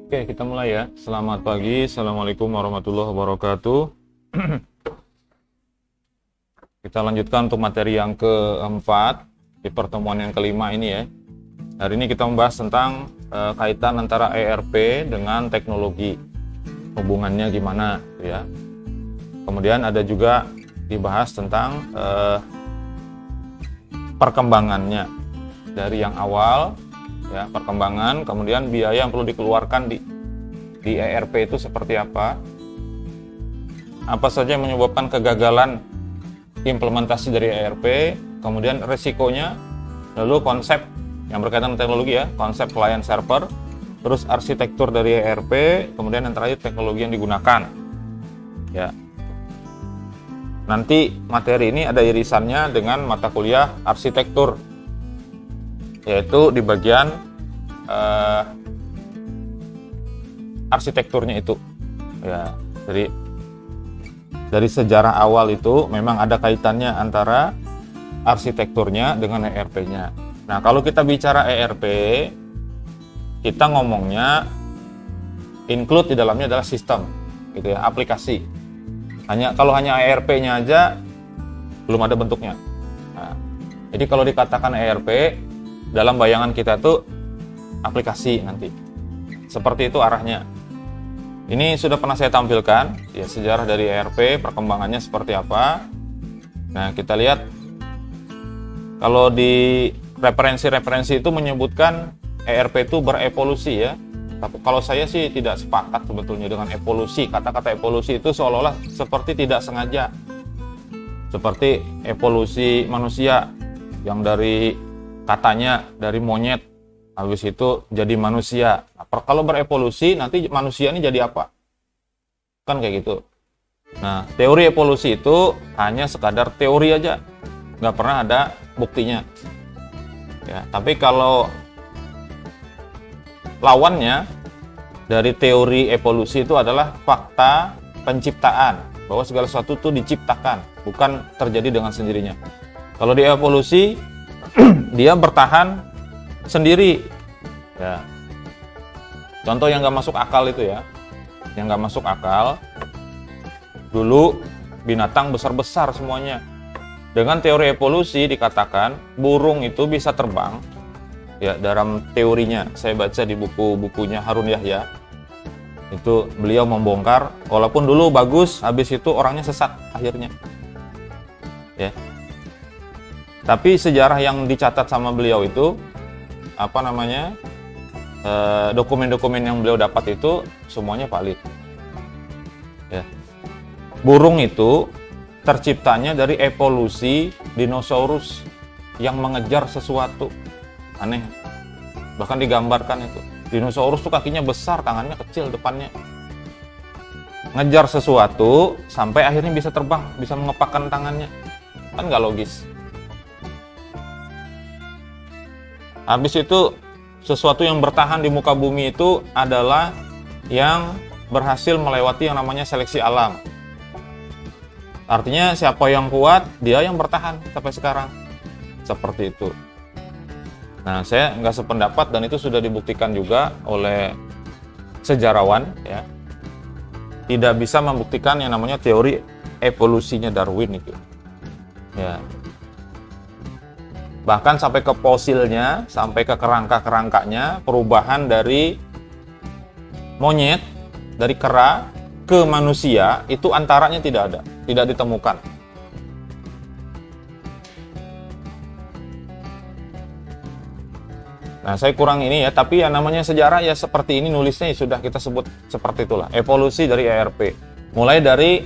Oke, kita mulai ya. Selamat pagi. Assalamualaikum warahmatullahi wabarakatuh. Kita lanjutkan untuk materi yang keempat di pertemuan yang kelima ini ya. Hari ini kita membahas tentang kaitan antara ERP dengan teknologi. Hubungannya gimana ya. Kemudian ada juga dibahas tentang perkembangannya dari yang awal ya, perkembangan, kemudian biaya yang perlu dikeluarkan di ERP itu seperti apa saja yang menyebabkan kegagalan implementasi dari ERP, kemudian resikonya, lalu konsep yang berkaitan dengan teknologi ya, konsep client server, terus arsitektur dari ERP, kemudian yang terakhir teknologi yang digunakan ya. Nanti materi ini ada irisannya dengan mata kuliah arsitektur, yaitu di bagian arsitekturnya itu ya. Jadi dari sejarah awal itu memang ada kaitannya antara arsitekturnya dengan ERP-nya. Nah, kalau kita bicara ERP, kita ngomongnya include di dalamnya adalah sistem gitu ya, aplikasi. Kalau hanya ERP-nya aja belum ada bentuknya. Nah, jadi kalau dikatakan ERP, dalam bayangan kita tuh aplikasi nanti. Seperti itu arahnya. Ini sudah pernah saya tampilkan ya, sejarah dari ERP, perkembangannya seperti apa. Nah, kita lihat kalau di referensi-referensi itu menyebutkan ERP itu berevolusi ya. Tapi kalau saya sih tidak sepakat sebetulnya dengan evolusi. Kata-kata evolusi itu seolah-olah seperti tidak sengaja. Seperti evolusi manusia yang dari katanya dari monyet habis itu jadi manusia. Nah, kalau berevolusi nanti manusia ini jadi apa? Kan kayak gitu. Nah, teori evolusi itu hanya sekadar teori aja, nggak pernah ada buktinya. Ya, tapi kalau lawannya dari teori evolusi itu adalah fakta penciptaan, bahwa segala sesuatu itu diciptakan, bukan terjadi dengan sendirinya. Kalau di evolusi dia bertahan sendiri ya. Contoh yang nggak masuk akal itu ya, yang nggak masuk akal, dulu binatang besar-besar semuanya. Dengan teori evolusi dikatakan burung itu bisa terbang ya, dalam teorinya saya baca di bukunya Harun Yahya itu, beliau membongkar walaupun dulu bagus, habis itu orangnya sesat akhirnya ya. Tapi sejarah yang dicatat sama beliau itu dokumen-dokumen yang beliau dapat itu semuanya valid ya. Burung itu terciptanya dari evolusi dinosaurus yang mengejar sesuatu. Aneh, bahkan digambarkan itu dinosaurus tuh kakinya besar, tangannya kecil, depannya ngejar sesuatu sampai akhirnya bisa terbang, bisa mengepakkan tangannya. Kan nggak logis. Habis itu sesuatu yang bertahan di muka bumi itu adalah yang berhasil melewati yang namanya seleksi alam. Artinya siapa yang kuat, dia yang bertahan sampai sekarang. Seperti itu. Nah, saya nggak sependapat dan itu sudah dibuktikan juga oleh sejarawan ya. Tidak bisa membuktikan yang namanya teori evolusinya Darwin itu. Ya. Bahkan sampai ke fosilnya, sampai ke kerangka-kerangkanya, perubahan dari monyet, dari kera ke manusia, itu antaranya tidak ada, tidak ditemukan. Nah, saya kurang ini ya, tapi ya namanya sejarah ya seperti ini nulisnya ya sudah kita sebut seperti itulah, evolusi dari ERP. Mulai dari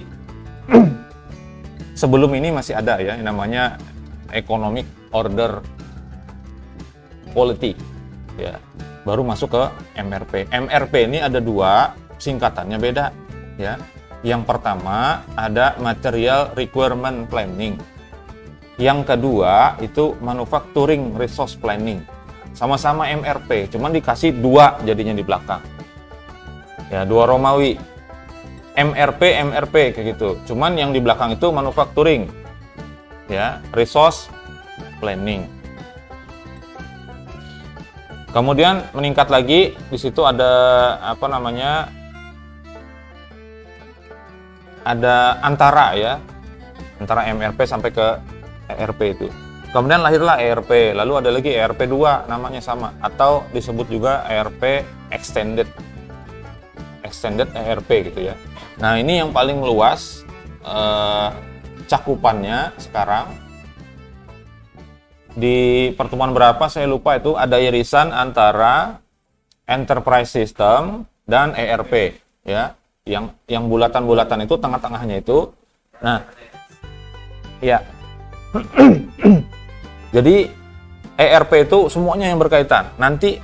sebelum ini masih ada ya, yang namanya economic order quality ya, baru masuk ke MRP. MRP ini ada dua, singkatannya beda ya. Yang pertama ada material requirement planning, yang kedua itu manufacturing resource planning. Sama-sama MRP, cuman dikasih dua jadinya di belakang ya, dua Romawi, MRP kayak gitu. Cuman yang di belakang itu manufacturing ya, resource planning. Kemudian meningkat lagi, di situ ada apa namanya? Ada antara ya, antara MRP sampai ke ERP itu. Kemudian lahirlah ERP, lalu ada lagi ERP 2 namanya sama, atau disebut juga ERP Extended ERP gitu ya. Nah ini yang paling luas cakupannya sekarang. Di pertemuan berapa saya lupa itu ada irisan antara Enterprise System dan ERP ya. Yang bulatan-bulatan itu tengah-tengahnya itu. Nah, ya. Jadi ERP itu semuanya yang berkaitan. Nanti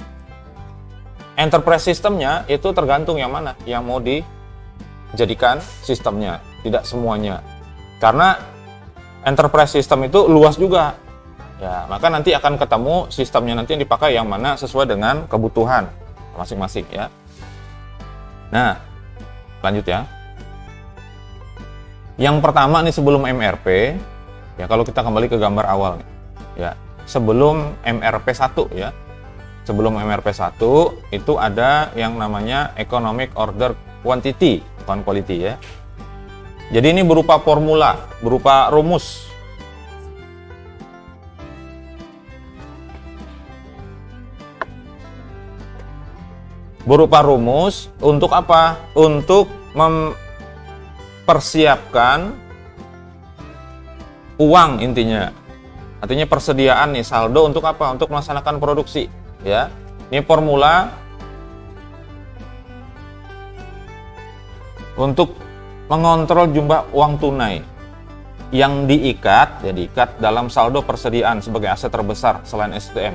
enterprise sistemnya itu tergantung yang mana yang mau dijadikan sistemnya, tidak semuanya. Karena enterprise system itu luas juga. Ya, maka nanti akan ketemu sistemnya nanti yang dipakai yang mana sesuai dengan kebutuhan masing-masing ya. Nah, lanjut ya. Yang pertama nih sebelum MRP, ya kalau kita kembali ke gambar awal nih, ya sebelum MRP 1 ya, sebelum MRP 1 itu ada yang namanya Economic Order Quantity, bukan Quality ya. Jadi ini berupa formula, berupa rumus. Berupa rumus untuk apa? Untuk mempersiapkan uang intinya. Artinya persediaan nih saldo untuk apa? Untuk melaksanakan produksi, ya. Ini formula untuk mengontrol jumlah uang tunai yang diikat dalam saldo persediaan sebagai aset terbesar selain STM.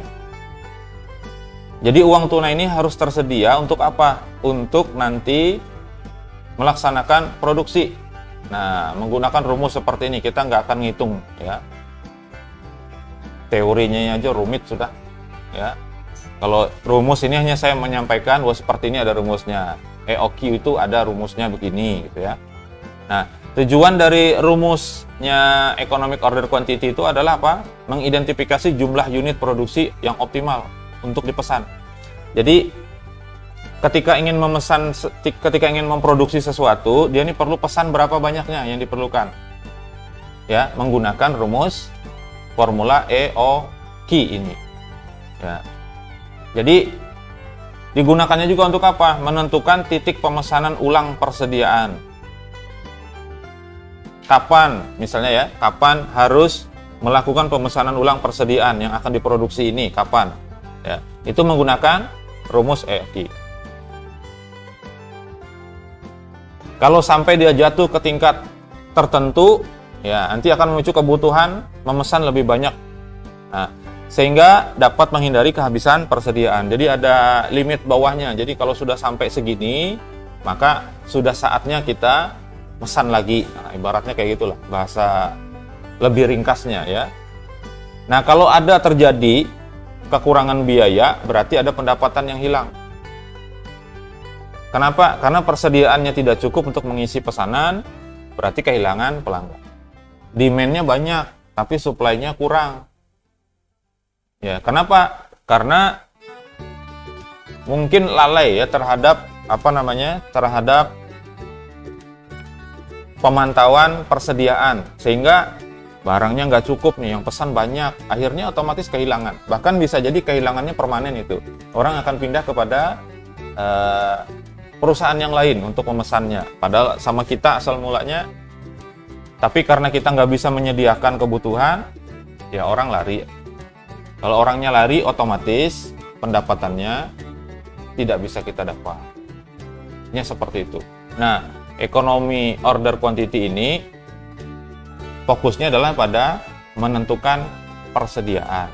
Jadi uang tunai ini harus tersedia untuk apa? Untuk nanti melaksanakan produksi. Nah, menggunakan rumus seperti ini kita nggak akan ngitung ya. Teorinya aja rumit sudah ya. Kalau rumus ini hanya saya menyampaikan bahwa seperti ini ada rumusnya. EOQ itu ada rumusnya begini gitu ya. Nah, tujuan dari rumusnya Economic Order Quantity itu adalah apa? Mengidentifikasi jumlah unit produksi yang optimal untuk dipesan. Jadi ketika ingin memproduksi sesuatu, dia ini perlu pesan berapa banyaknya yang diperlukan. Ya, menggunakan rumus formula EOQ ini. Ya. Jadi digunakannya juga untuk apa? Menentukan titik pemesanan ulang persediaan. Kapan, misalnya ya, kapan harus melakukan pemesanan ulang persediaan yang akan diproduksi ini, kapan? Ya, itu menggunakan rumus EOQ. Kalau sampai dia jatuh ke tingkat tertentu, ya nanti akan memicu kebutuhan memesan lebih banyak. Nah, sehingga dapat menghindari kehabisan persediaan. Jadi ada limit bawahnya. Jadi kalau sudah sampai segini, maka sudah saatnya kita pesan lagi. Nah, ibaratnya kayak gitulah bahasa lebih ringkasnya ya. Nah, kalau ada terjadi kekurangan biaya, berarti ada pendapatan yang hilang. Kenapa? Karena persediaannya tidak cukup untuk mengisi pesanan, berarti kehilangan pelanggan. Demand-nya banyak, tapi supply-nya kurang. Ya, kenapa? Karena mungkin lalai ya terhadap terhadap pemantauan persediaan, sehingga barangnya nggak cukup nih, yang pesan banyak, akhirnya otomatis kehilangan. Bahkan bisa jadi kehilangannya permanen itu. Orang akan pindah kepada perusahaan yang lain untuk memesannya. Padahal sama kita asal mulanya, tapi karena kita nggak bisa menyediakan kebutuhan, ya orang lari. Kalau orangnya lari, otomatis pendapatannya tidak bisa kita dapat. Ini seperti itu. Nah, ekonomi order quantity ini fokusnya adalah pada menentukan persediaan.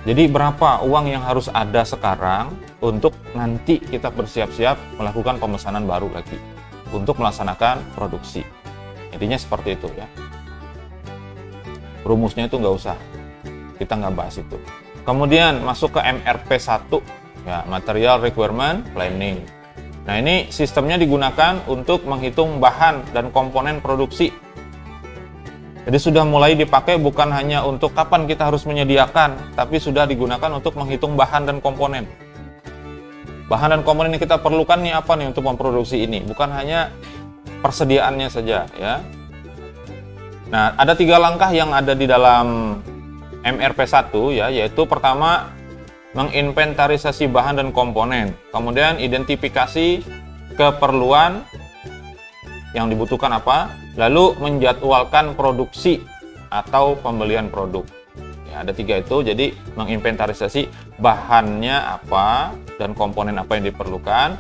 Jadi berapa uang yang harus ada sekarang untuk nanti kita bersiap-siap melakukan pemesanan baru lagi untuk melaksanakan produksi. Intinya seperti itu ya. Rumusnya itu nggak usah, kita nggak bahas itu. Kemudian masuk ke MRP 1 ya, Material Requirement Planning. Nah, ini sistemnya digunakan untuk menghitung bahan dan komponen produksi. Jadi sudah mulai dipakai bukan hanya untuk kapan kita harus menyediakan, tapi sudah digunakan untuk menghitung bahan dan komponen. Bahan dan komponen yang kita perlukan nih apa nih untuk memproduksi ini, bukan hanya persediaannya saja ya. Nah, ada 3 langkah yang ada di dalam MRP1 ya, yaitu pertama menginventarisasi bahan dan komponen, kemudian identifikasi keperluan yang dibutuhkan apa, lalu menjadwalkan produksi atau pembelian produk. Ya, ada 3 itu, jadi menginventarisasi bahannya apa dan komponen apa yang diperlukan,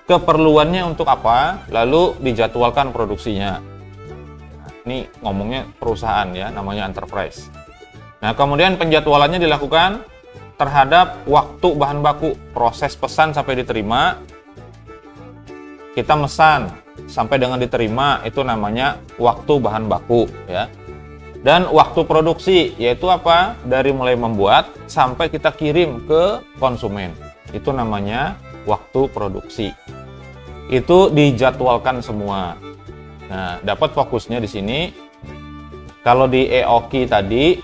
keperluannya untuk apa, lalu dijadwalkan produksinya. Nah, ini ngomongnya perusahaan ya, namanya enterprise. Nah, kemudian penjadwalannya dilakukan terhadap waktu bahan baku, proses pesan sampai diterima. Kita mesan sampai dengan diterima, itu namanya waktu bahan baku ya. Dan waktu produksi, yaitu apa? Dari mulai membuat sampai kita kirim ke konsumen. Itu namanya waktu produksi. Itu dijadwalkan semua. Nah, dapat fokusnya di sini. Kalau di EOKI tadi,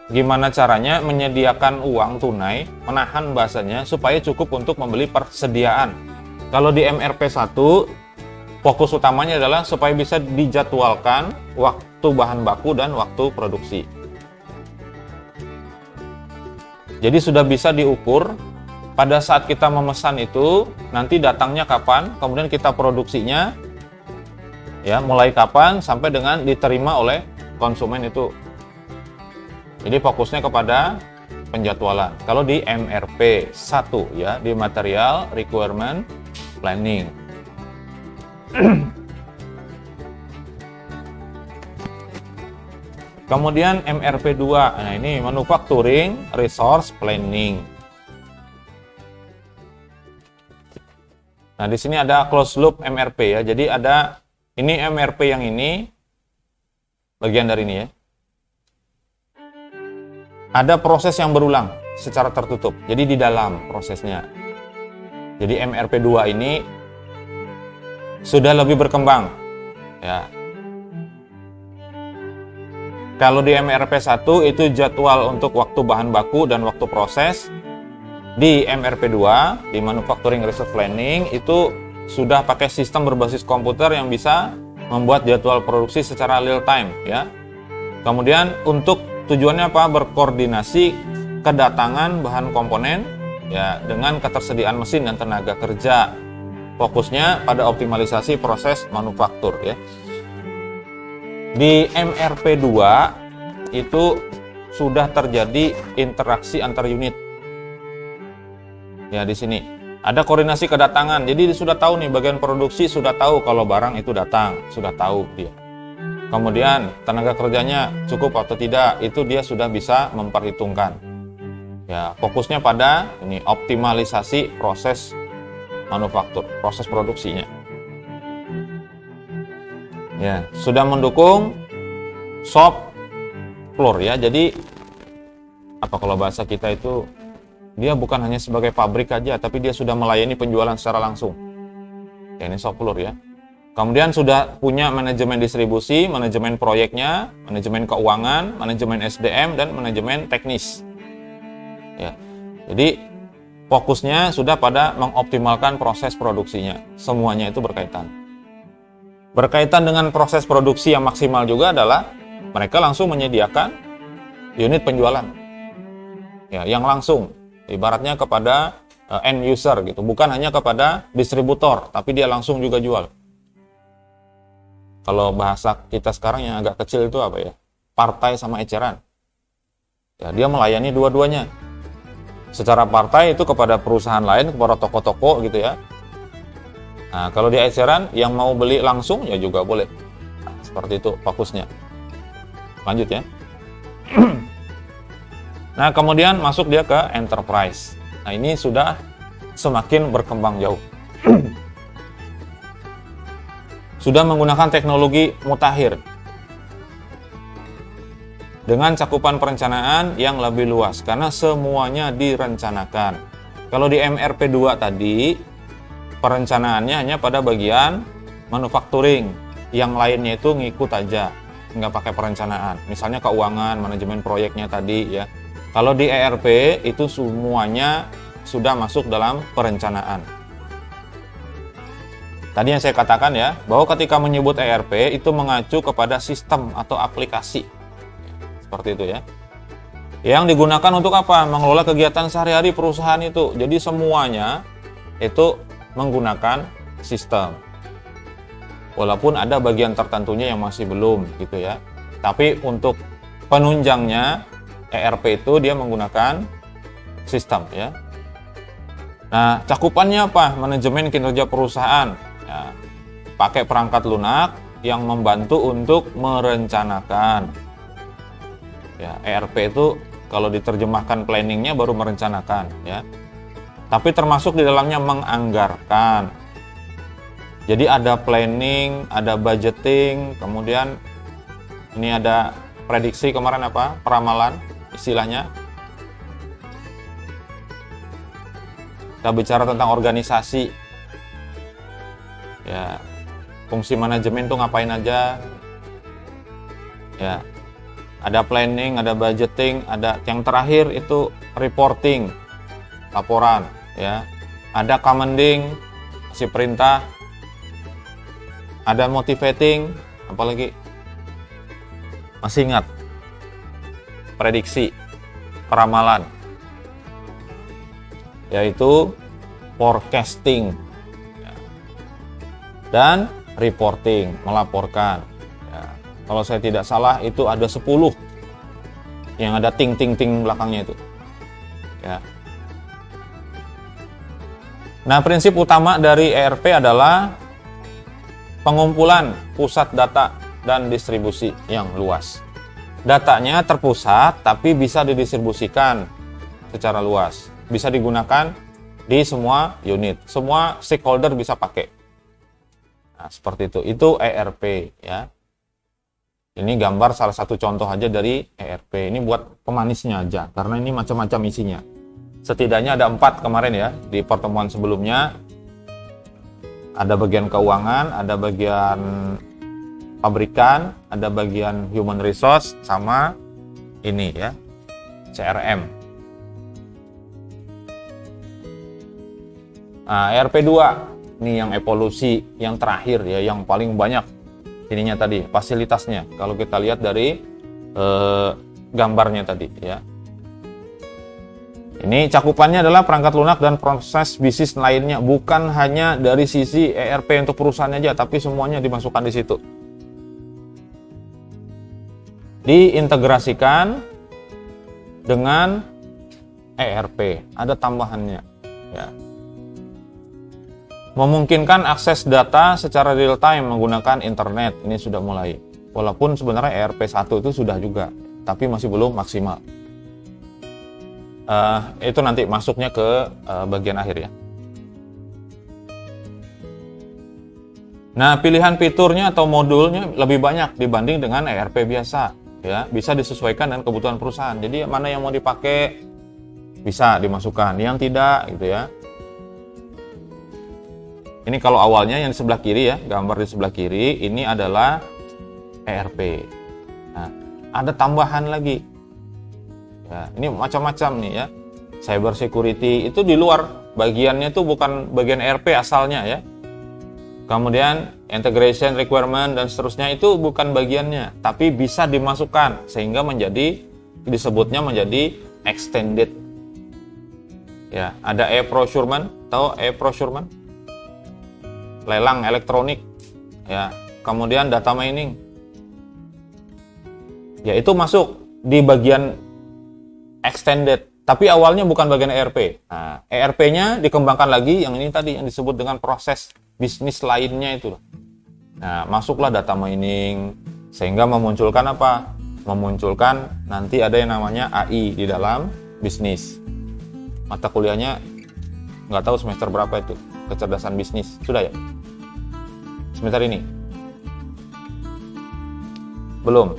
gimana caranya menyediakan uang tunai, menahan bahasanya supaya cukup untuk membeli persediaan. Kalau di MRP1, fokus utamanya adalah supaya bisa dijadwalkan waktu bahan baku dan waktu produksi. Jadi sudah bisa diukur pada saat kita memesan itu nanti datangnya kapan, kemudian kita produksinya ya mulai kapan sampai dengan diterima oleh konsumen itu. Jadi fokusnya kepada penjadwalan. Kalau di MRP1 ya, di Material Requirement Planning. Kemudian MRP2, nah ini Manufacturing Resource Planning. Nah, di sini ada closed loop MRP ya. Jadi ada ini MRP yang ini bagian dari ini ya. Ada proses yang berulang secara tertutup. Jadi di dalam prosesnya. Jadi MRP2 ini sudah lebih berkembang ya. Kalau di MRP1 itu jadwal untuk waktu bahan baku dan waktu proses. Di MRP2, di Manufacturing Resource Planning, itu sudah pakai sistem berbasis komputer yang bisa membuat jadwal produksi secara real time ya. Kemudian untuk tujuannya apa? Berkoordinasi kedatangan bahan komponen ya dengan ketersediaan mesin dan tenaga kerja. Fokusnya pada optimalisasi proses manufaktur ya. Di MRP2 itu sudah terjadi interaksi antar unit. Ya, di sini ada koordinasi kedatangan. Jadi sudah tahu nih, bagian produksi sudah tahu kalau barang itu datang, sudah tahu dia. Kemudian tenaga kerjanya cukup atau tidak, itu dia sudah bisa memperhitungkan. Ya, fokusnya pada ini optimalisasi proses manufaktur, proses produksinya. Ya, sudah mendukung shop floor ya. Jadi apa kalau bahasa kita itu, dia bukan hanya sebagai pabrik aja, tapi dia sudah melayani penjualan secara langsung. Ya, ini shop floor ya. Kemudian sudah punya manajemen distribusi, manajemen proyeknya, manajemen keuangan, manajemen SDM, dan manajemen teknis. Ya, jadi fokusnya sudah pada mengoptimalkan proses produksinya. Semuanya itu berkaitan. Berkaitan dengan proses produksi yang maksimal juga adalah mereka langsung menyediakan unit penjualan. Ya, yang langsung ibaratnya kepada end user gitu, bukan hanya kepada distributor, tapi dia langsung juga jual. Kalau bahasa kita sekarang yang agak kecil itu apa ya? Partai sama eceran. Ya, dia melayani dua-duanya. Secara partai itu kepada perusahaan lain, kepada toko-toko gitu ya. Nah, kalau di eceran yang mau beli langsung ya juga boleh. Nah, seperti itu fokusnya. Lanjut ya. Nah, kemudian masuk dia ke enterprise. Nah, ini sudah semakin berkembang jauh. Sudah menggunakan teknologi mutakhir dengan cakupan perencanaan yang lebih luas karena semuanya direncanakan. Kalau di MRP2 tadi perencanaannya hanya pada bagian manufacturing, yang lainnya itu ngikut aja. nggak pakai perencanaan. Misalnya keuangan, manajemen proyeknya tadi ya. Kalau di ERP itu semuanya sudah masuk dalam perencanaan. Tadi yang saya katakan ya, bahwa ketika menyebut ERP itu mengacu kepada sistem atau aplikasi. Seperti itu ya. Yang digunakan untuk apa? Mengelola kegiatan sehari-hari perusahaan itu. Jadi semuanya itu menggunakan sistem. Walaupun ada bagian tertentunya yang masih belum gitu ya. Tapi untuk penunjangnya ERP itu dia menggunakan sistem ya. Nah, cakupannya apa? Manajemen kinerja perusahaan. Ya, pakai perangkat lunak yang membantu untuk merencanakan. Ya, ERP itu kalau diterjemahkan planningnya baru merencanakan ya. Tapi termasuk di dalamnya menganggarkan. Jadi ada planning, ada budgeting, kemudian ini ada prediksi kemarin apa? Peramalan istilahnya. Kita bicara tentang organisasi. Ya, fungsi manajemen tuh ngapain aja? Ya. Ada planning, ada budgeting, ada yang terakhir itu reporting, laporan, ya. Ada commanding, kasih perintah. Ada motivating, apalagi? Masih ingat? Prediksi, peramalan. Yaitu forecasting dan reporting, melaporkan. Ya, kalau saya tidak salah itu ada 10 yang ada ting-ting-ting belakangnya itu. Ya. Nah, prinsip utama dari ERP adalah pengumpulan pusat data dan distribusi yang luas. Datanya terpusat tapi bisa didistribusikan secara luas. Bisa digunakan di semua unit, semua stakeholder bisa pakai. Nah, seperti itu. Itu ERP ya. Ini gambar salah satu contoh aja dari ERP. Ini buat pemanisnya aja, karena ini macam-macam isinya. Setidaknya ada 4 kemarin ya di pertemuan sebelumnya. Ada bagian keuangan, ada bagian pabrikan, ada bagian human resource, sama ini ya, CRM. Nah, ERP 2, ini yang evolusi yang terakhir ya, yang paling banyak ininya tadi, fasilitasnya. Kalau kita lihat dari gambarnya tadi ya. Ini cakupannya adalah perangkat lunak dan proses bisnis lainnya, bukan hanya dari sisi ERP untuk perusahaan aja, tapi semuanya dimasukkan di situ. Diintegrasikan dengan ERP, ada tambahannya ya. Memungkinkan akses data secara real time menggunakan internet, ini sudah mulai. Walaupun sebenarnya ERP 1 itu sudah juga, tapi masih belum maksimal. Itu nanti masuknya ke bagian akhir ya. Nah, pilihan fiturnya atau modulnya lebih banyak dibanding dengan ERP biasa ya, bisa disesuaikan dengan kebutuhan perusahaan. Jadi mana yang mau dipakai bisa dimasukkan, yang tidak gitu ya. Ini kalau awalnya yang di sebelah kiri ya, gambar di sebelah kiri ini adalah ERP. Nah, ada tambahan lagi. Ya, ini macam-macam nih ya. Cyber security itu di luar, bagiannya itu bukan bagian ERP asalnya ya. Kemudian integration requirement dan seterusnya itu bukan bagiannya, tapi bisa dimasukkan sehingga disebutnya menjadi extended. Ya, ada e-procurement, tahu e-procurement? Lelang elektronik ya. Kemudian data mining. Ya, itu masuk di bagian extended, tapi awalnya bukan bagian ERP. Nah, ERP-nya dikembangkan lagi yang ini tadi yang disebut dengan proses bisnis lainnya itu. Nah, masuklah data mining sehingga memunculkan apa? Memunculkan nanti ada yang namanya AI di dalam bisnis. Mata kuliahnya nggak tahu semester berapa itu, kecerdasan bisnis. Sudah ya? Semester ini? Belum?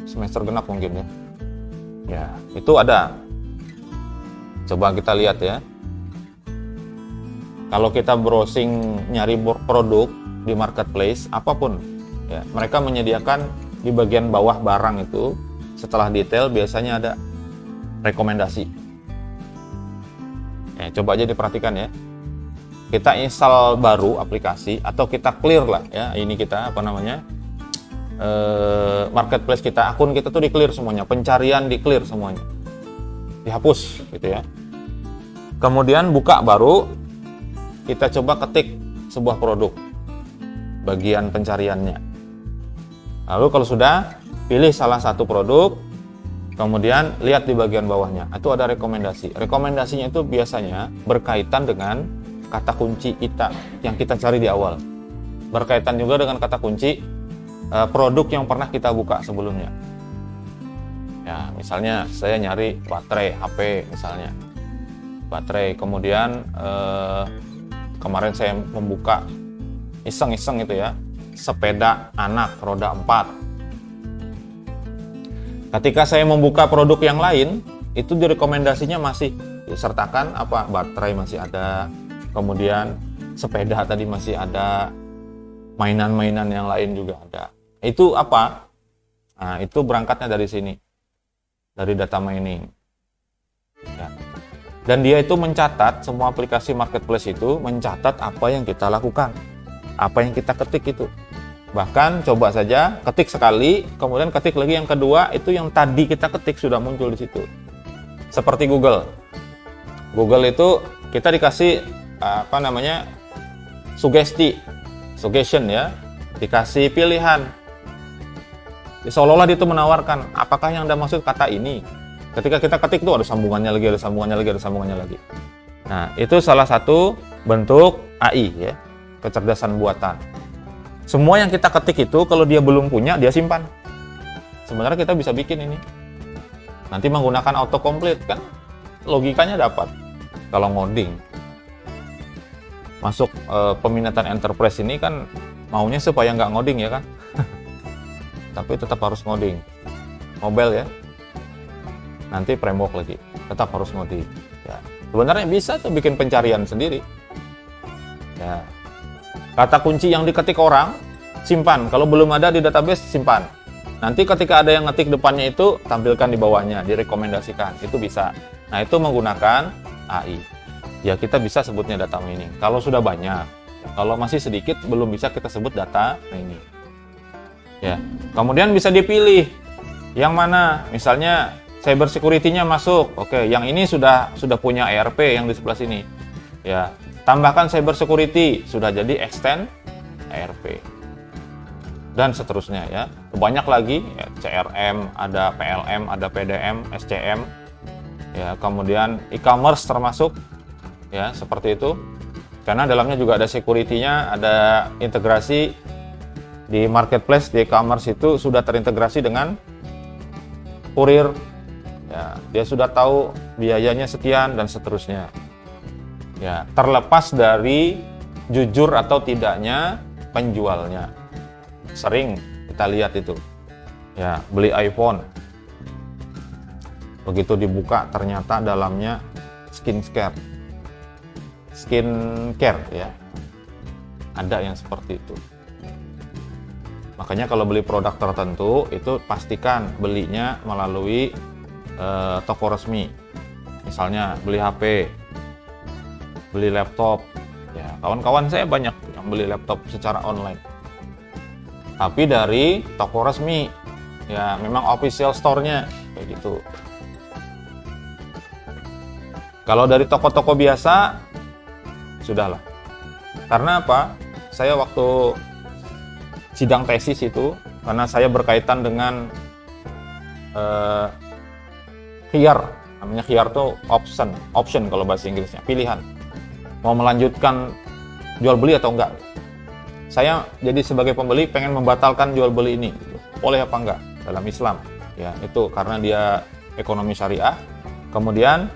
Semester genap mungkin ya? Ya, itu ada. Coba kita lihat ya. Kalau kita browsing nyari produk di marketplace apapun ya, mereka menyediakan di bagian bawah barang itu setelah detail biasanya ada rekomendasi. Coba aja diperhatikan ya. Kita install baru aplikasi atau kita clear lah ya, ini kita marketplace kita, akun kita tuh di clear semuanya, pencarian di clear semuanya, dihapus gitu ya. Kemudian buka baru, kita coba ketik sebuah produk bagian pencariannya. Lalu kalau sudah, pilih salah satu produk, kemudian lihat di bagian bawahnya, itu ada rekomendasi. Rekomendasinya itu biasanya berkaitan dengan kata kunci kita yang kita cari di awal, berkaitan juga dengan kata kunci produk yang pernah kita buka sebelumnya. Ya, misalnya saya nyari baterai HP misalnya, baterai. Kemudian kemarin saya membuka iseng-iseng itu ya, sepeda anak roda 4. Ketika saya membuka produk yang lain, itu di rekomendasinya masih disertakan apa, baterai masih ada, kemudian sepeda tadi masih ada, mainan-mainan yang lain juga ada. Itu apa? Nah, itu berangkatnya dari sini, dari data mining. Ya. Dan dia itu mencatat, semua aplikasi marketplace itu mencatat apa yang kita lakukan, apa yang kita ketik itu. Bahkan coba saja ketik sekali, kemudian ketik lagi yang kedua, itu yang tadi kita ketik sudah muncul di situ. Seperti Google. Google itu kita dikasih suggestion ya, dikasih pilihan. Seolah-olah dia itu menawarkan apakah yang Anda maksud kata ini. Ketika kita ketik tuh ada sambungannya lagi, ada sambungannya lagi, ada sambungannya lagi. Nah, itu salah satu bentuk AI ya, kecerdasan buatan. Semua yang kita ketik itu kalau dia belum punya, dia simpan. Sebenarnya kita bisa bikin ini. Nanti menggunakan autocomplete kan, logikanya dapat. Kalau ngoding masuk peminatan enterprise ini kan maunya supaya nggak ngoding ya kan. Tapi tetap harus ngoding. Mobile ya. Nanti framework lagi. Tetap harus ngoding. Ya. Sebenarnya bisa tuh bikin pencarian sendiri. Ya. Kata kunci yang diketik orang, simpan. Kalau belum ada di database, simpan. Nanti ketika ada yang ngetik depannya itu, tampilkan di bawahnya, direkomendasikan. Itu bisa. Nah, itu menggunakan AI. Ya, kita bisa sebutnya data mining. Kalau sudah banyak. Kalau masih sedikit, belum bisa kita sebut data mining. Ya, kemudian bisa dipilih yang mana, misalnya cyber security-nya masuk, oke, yang ini sudah punya ERP yang di sebelah sini, ya, tambahkan cyber security, sudah jadi extend ERP, dan seterusnya ya, banyak lagi, ya, CRM, ada PLM, ada PDM, SCM, ya, kemudian e-commerce termasuk, ya, seperti itu, karena dalamnya juga ada security-nya, ada integrasi. Di marketplace, di e-commerce itu sudah terintegrasi dengan kurir, ya, dia sudah tahu biayanya sekian dan seterusnya. Ya, terlepas dari jujur atau tidaknya penjualnya. Sering kita lihat itu. Ya, beli iPhone. Begitu dibuka ternyata dalamnya skincare ya. Ada yang seperti itu. Makanya kalau beli produk tertentu itu pastikan belinya melalui toko resmi. Misalnya beli HP, beli laptop. Ya, kawan-kawan saya banyak yang beli laptop secara online. Tapi dari toko resmi. Ya, memang official store-nya kayak gitu. Kalau dari toko-toko biasa sudahlah. Karena apa? Saya waktu sidang tesis itu, karena saya berkaitan dengan khiyar, namanya khiyar tuh option kalau bahasa Inggrisnya, pilihan, mau melanjutkan jual beli atau enggak. Saya jadi sebagai pembeli pengen membatalkan jual beli ini, boleh apa enggak dalam Islam, ya itu karena dia ekonomi syariah, kemudian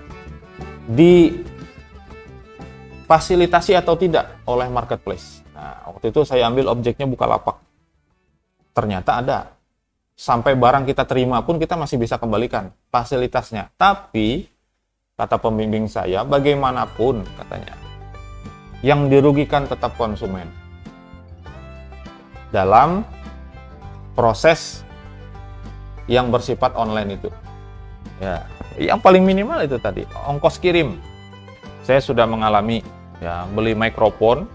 difasilitasi atau tidak oleh marketplace. Nah, waktu itu saya ambil objeknya Bukalapak. Ternyata ada. Sampai barang kita terima pun kita masih bisa kembalikan fasilitasnya. Tapi, kata pembimbing saya, bagaimanapun katanya, yang dirugikan tetap konsumen. Dalam proses yang bersifat online itu. Ya, yang paling minimal itu tadi, ongkos kirim. Saya sudah mengalami ya beli mikrofon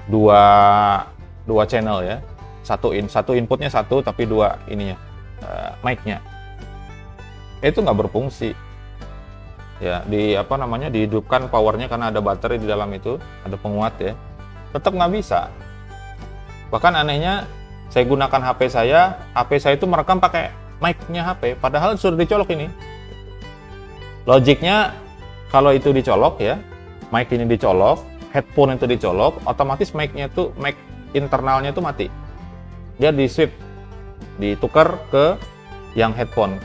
dua channel ya. Satu inputnya satu tapi dua ininya mic-nya. Itu nggak berfungsi. Ya, dihidupkan powernya karena ada baterai di dalam itu, ada penguat ya. Tetap nggak bisa. Bahkan anehnya saya gunakan HP saya itu merekam pakai mic-nya HP, padahal sudah dicolok ini. Logiknya kalau itu dicolok ya, mic ini dicolok, headphone itu dicolok, otomatis mic-nya itu, mic internalnya itu mati. Dia di switch, ditukar ke yang headphone.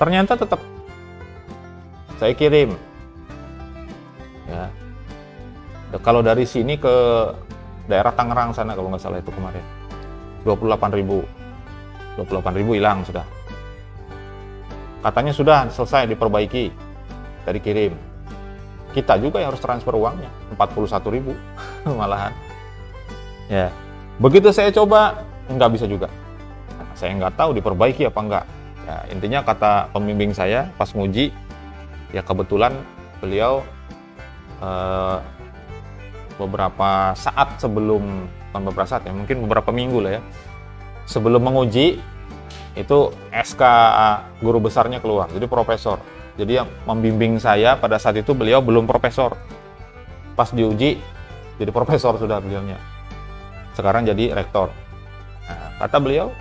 Ternyata tetap saya kirim. Ya. Kalau dari sini ke daerah Tangerang sana kalau nggak salah itu kemarin 28.000 hilang sudah. Katanya sudah selesai diperbaiki, dari kirim. Kita juga yang harus transfer uangnya 41.000 malahan. Ya, begitu saya coba nggak bisa juga. Saya nggak tahu diperbaiki apa enggak. Ya, intinya kata pembimbing saya pas nguji, ya kebetulan beliau beberapa saat sebelum, bukan beberapa saat ya, mungkin beberapa minggu lah ya, sebelum menguji itu SK guru besarnya keluar, jadi profesor. Jadi yang membimbing saya pada saat itu beliau belum profesor. Pas diuji jadi profesor sudah beliaunya. Sekarang jadi rektor. Nah, kata beliau,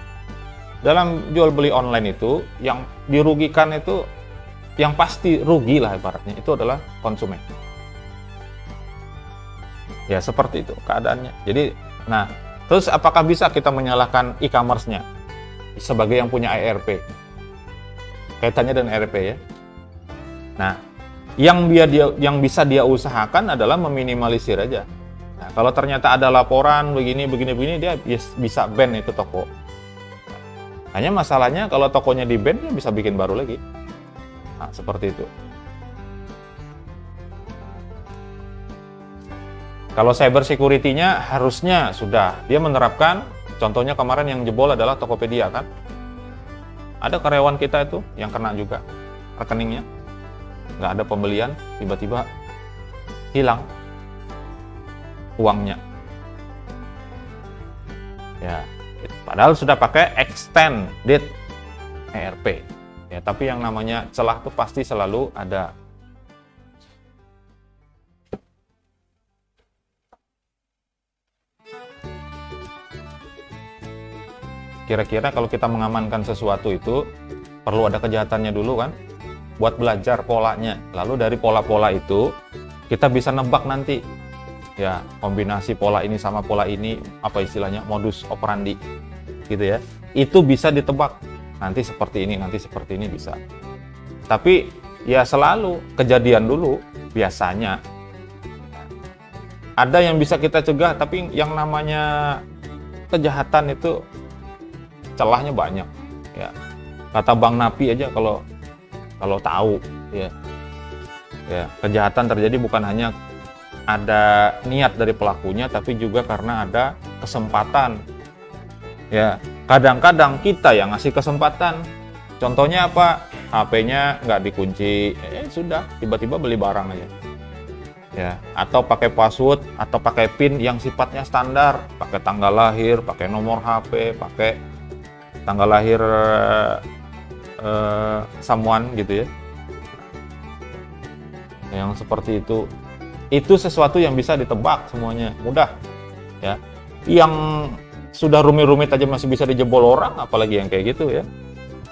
dalam jual beli online itu yang dirugikan itu, yang pasti rugi lah ibaratnya, itu adalah konsumen. Ya seperti itu keadaannya. Jadi, nah terus apakah bisa kita menyalahkan e-commerce-nya sebagai yang punya ERP? Kaitannya dengan ERP ya. Nah, yang bisa dia usahakan adalah meminimalisir aja. Nah, kalau ternyata ada laporan begini, dia bisa ban itu toko. Hanya masalahnya kalau tokonya di ban, dia bisa bikin baru lagi. Nah, seperti itu. Kalau cyber security-nya harusnya sudah dia menerapkan, contohnya kemarin yang jebol adalah Tokopedia kan. Ada karyawan kita itu yang kena juga rekeningnya, nggak ada pembelian, tiba-tiba hilang uangnya. Ya, padahal sudah pakai extended ERP. Ya, tapi yang namanya celah itu pasti selalu ada. Kira-kira kalau kita mengamankan sesuatu itu perlu ada kejahatannya dulu kan, buat belajar polanya. Lalu dari pola-pola itu kita bisa nebak nanti ya, kombinasi pola ini sama pola ini, apa istilahnya, modus operandi gitu ya. Itu bisa ditebak, nanti seperti ini bisa. Tapi ya selalu kejadian dulu biasanya. Ada yang bisa kita cegah, tapi yang namanya kejahatan itu celahnya banyak ya. Kata Bang Napi aja kalau tahu ya kejahatan terjadi bukan hanya ada niat dari pelakunya, tapi juga karena ada kesempatan ya. Kadang-kadang kita yang ngasih kesempatan. Contohnya apa? HP-nya nggak dikunci, sudah tiba-tiba beli barang aja ya, atau pakai password atau pakai PIN yang sifatnya standar, pakai tanggal lahir, pakai nomor HP, pakai tanggal lahir someone gitu ya, yang seperti itu sesuatu yang bisa ditebak semuanya, mudah ya. Yang sudah rumit-rumit aja masih bisa dijebol orang, apalagi yang kayak gitu ya.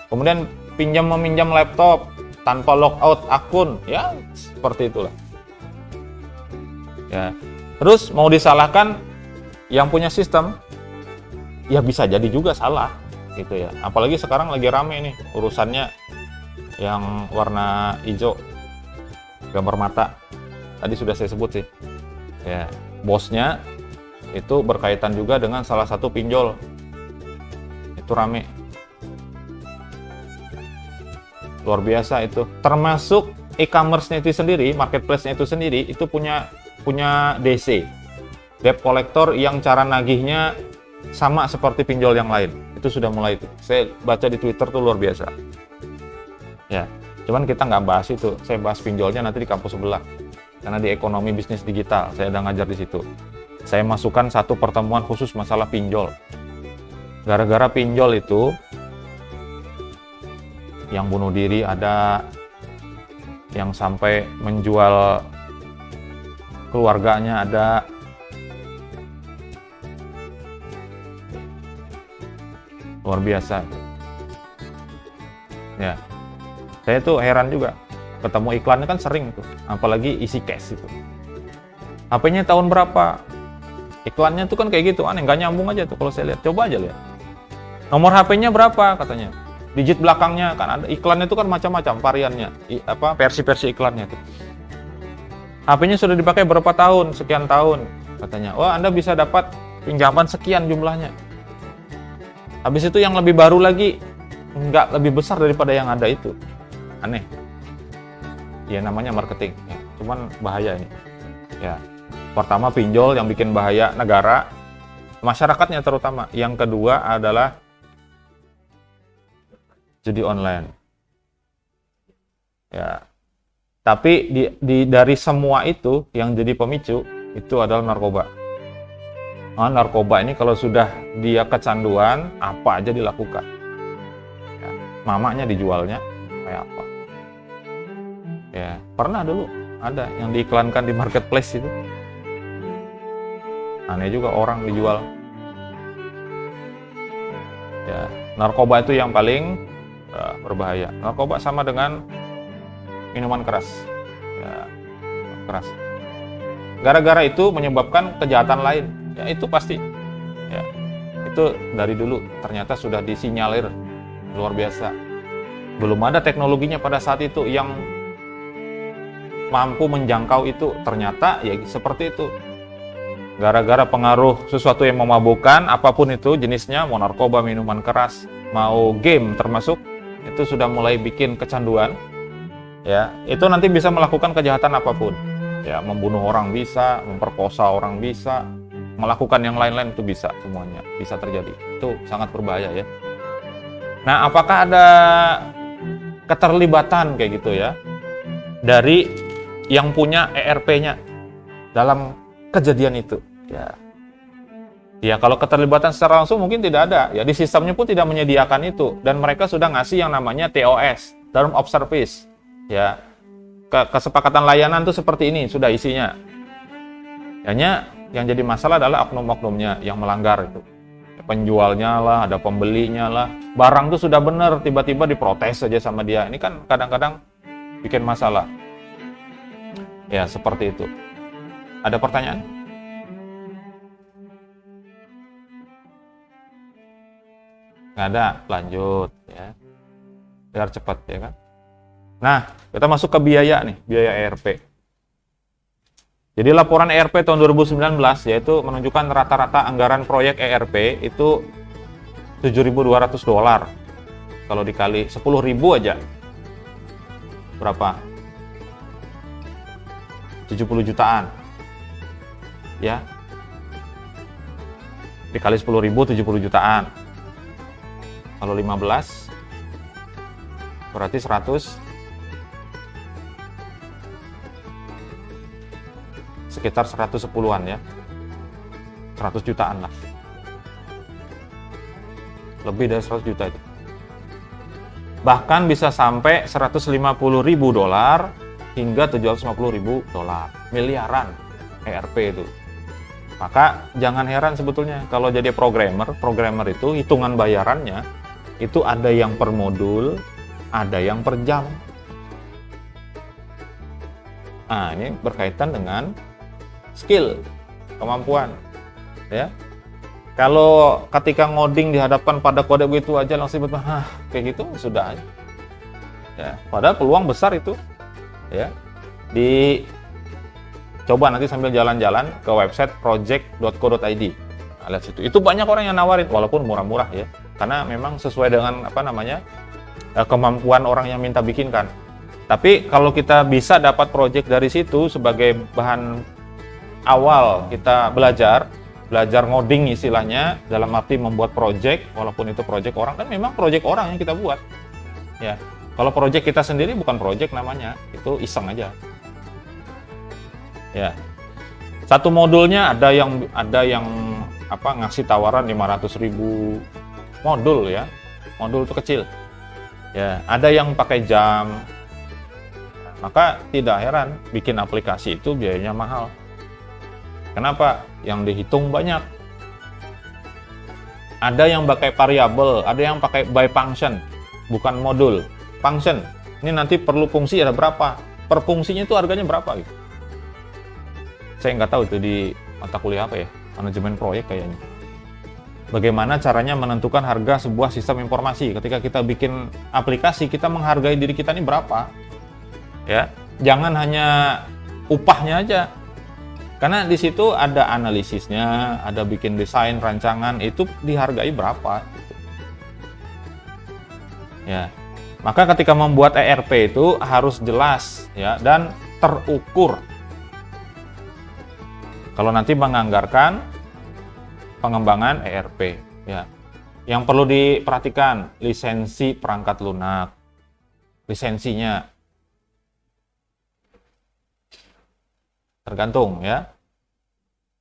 Kemudian meminjam laptop tanpa logout akun, ya seperti itulah ya. Terus mau disalahkan yang punya sistem, ya bisa jadi juga salah gitu ya. Apalagi sekarang lagi rame nih urusannya yang warna hijau, gambar mata tadi sudah saya sebut sih ya. Bosnya itu berkaitan juga dengan salah satu pinjol, itu rame luar biasa itu. Termasuk e-commerce-nya itu sendiri, marketplace-nya itu sendiri itu punya DC, debt collector, yang cara nagihnya sama seperti pinjol yang lain. Itu sudah mulai itu. Saya baca di Twitter tuh luar biasa. Ya, cuman kita nggak bahas itu. Saya bahas pinjolnya nanti di kampus sebelah. Karena di ekonomi bisnis digital, saya udah ngajar di situ. Saya masukkan satu pertemuan khusus masalah pinjol. Gara-gara pinjol itu, yang bunuh diri ada, yang sampai menjual keluarganya ada. Luar biasa. Ya, saya tuh heran juga. Ketemu iklannya kan sering tuh, apalagi isi cash itu. HP-nya tahun berapa? Iklannya tuh kan kayak gitu, aneh, nggak nyambung aja tuh kalau saya lihat. Coba aja lihat. Nomor HP-nya berapa katanya? Digit belakangnya kan ada. Iklannya tuh kan macam-macam variannya, versi-versi iklannya tuh. HP-nya sudah dipakai berapa tahun? Sekian tahun katanya. Wah, Anda bisa dapat pinjaman sekian jumlahnya. Habis itu yang lebih baru lagi, nggak lebih besar daripada yang ada itu. Aneh. Ya namanya marketing. Ya, cuman bahaya ini. Ya, pertama pinjol yang bikin bahaya negara, masyarakatnya terutama. Yang kedua adalah judi online. Ya. Tapi dari semua itu yang jadi pemicu itu adalah narkoba. Narkoba ini kalau sudah dia kecanduan, apa aja dilakukan. Ya, mamanya dijualnya kayak apa. Ya, pernah dulu ada yang diiklankan di marketplace itu. Aneh juga orang dijual. Ya, narkoba itu yang paling berbahaya. Narkoba sama dengan minuman keras. Ya, keras. Gara-gara itu menyebabkan kejahatan lain. Ya itu pasti. Ya, itu dari dulu ternyata sudah disinyalir luar biasa. Belum ada teknologinya pada saat itu yang mampu menjangkau itu. Ternyata ya seperti itu. Gara-gara pengaruh sesuatu yang memabukkan, apapun itu jenisnya, mau narkoba, minuman keras, mau game termasuk, itu sudah mulai bikin kecanduan. Ya, itu nanti bisa melakukan kejahatan apapun. Ya, membunuh orang bisa, memperkosa orang bisa, melakukan yang lain-lain itu bisa, semuanya bisa terjadi. Itu sangat berbahaya ya. Nah, apakah ada keterlibatan kayak gitu ya dari yang punya ERP-nya dalam kejadian itu? Ya kalau keterlibatan secara langsung mungkin tidak ada. Ya di sistemnya pun tidak menyediakan itu, dan mereka sudah ngasih yang namanya TOS, Term of Service. Ya, kesepakatan layanan tuh seperti ini sudah isinya. Hanya yang jadi masalah adalah oknum-oknumnya yang melanggar itu. Penjualnya lah, ada pembelinya lah. Barang tuh sudah benar, tiba-tiba diprotes saja sama dia. Ini kan kadang-kadang bikin masalah. Ya, seperti itu. Ada pertanyaan? Nggak ada, lanjut ya. Biar cepat ya kan. Nah, kita masuk ke biaya nih, biaya ERP. Jadi laporan ERP tahun 2019 yaitu menunjukkan rata-rata anggaran proyek ERP itu $7.200. Kalau dikali 10.000 aja berapa? 70 jutaan. Ya. Dikali 10.000 70 jutaan. Kalau 15 berarti 100, sekitar 110-an ya. 100 jutaan lah. Lebih dari 100 juta itu. Bahkan bisa sampai $150.000 hingga $750.000. Miliaran ERP itu. Maka jangan heran sebetulnya kalau jadi programmer itu hitungan bayarannya itu ada yang per modul, ada yang per jam. Nah, ini berkaitan dengan skill, kemampuan, ya. Kalau ketika ngoding dihadapkan pada kode begitu aja langsung kayak gitu sudah aja. Ya, padahal peluang besar itu, ya. Coba nanti sambil jalan-jalan ke website project.co.id. Nah, lihat situ. Itu banyak orang yang nawarin walaupun murah-murah ya. Karena memang sesuai dengan kemampuan orang yang minta bikinkan. Tapi kalau kita bisa dapat project dari situ sebagai bahan awal kita belajar, belajar ngoding istilahnya, dalam arti membuat project, walaupun itu project orang, kan memang project orang yang kita buat. Ya, kalau project kita sendiri bukan project namanya, itu iseng aja. Ya, satu modulnya ada yang ngasih tawaran 500.000 modul ya, modul itu kecil. Ya, ada yang pakai jam. Maka tidak heran bikin aplikasi itu biayanya mahal. Kenapa? Yang dihitung banyak. Ada yang pakai variabel, ada yang pakai by function, bukan modul. Function, ini nanti perlu fungsi ada berapa? Per fungsinya itu harganya berapa gitu. Saya nggak tahu itu di mata kuliah apa ya, manajemen proyek kayaknya. Bagaimana caranya menentukan harga sebuah sistem informasi? Ketika kita bikin aplikasi, kita menghargai diri kita ini berapa? Ya, jangan hanya upahnya aja. Karena di situ ada analisisnya, ada bikin desain, rancangan, itu dihargai berapa. Ya, maka ketika membuat ERP itu harus jelas ya dan terukur. Kalau nanti menganggarkan pengembangan ERP, ya, yang perlu diperhatikan lisensi perangkat lunak, lisensinya. Tergantung ya.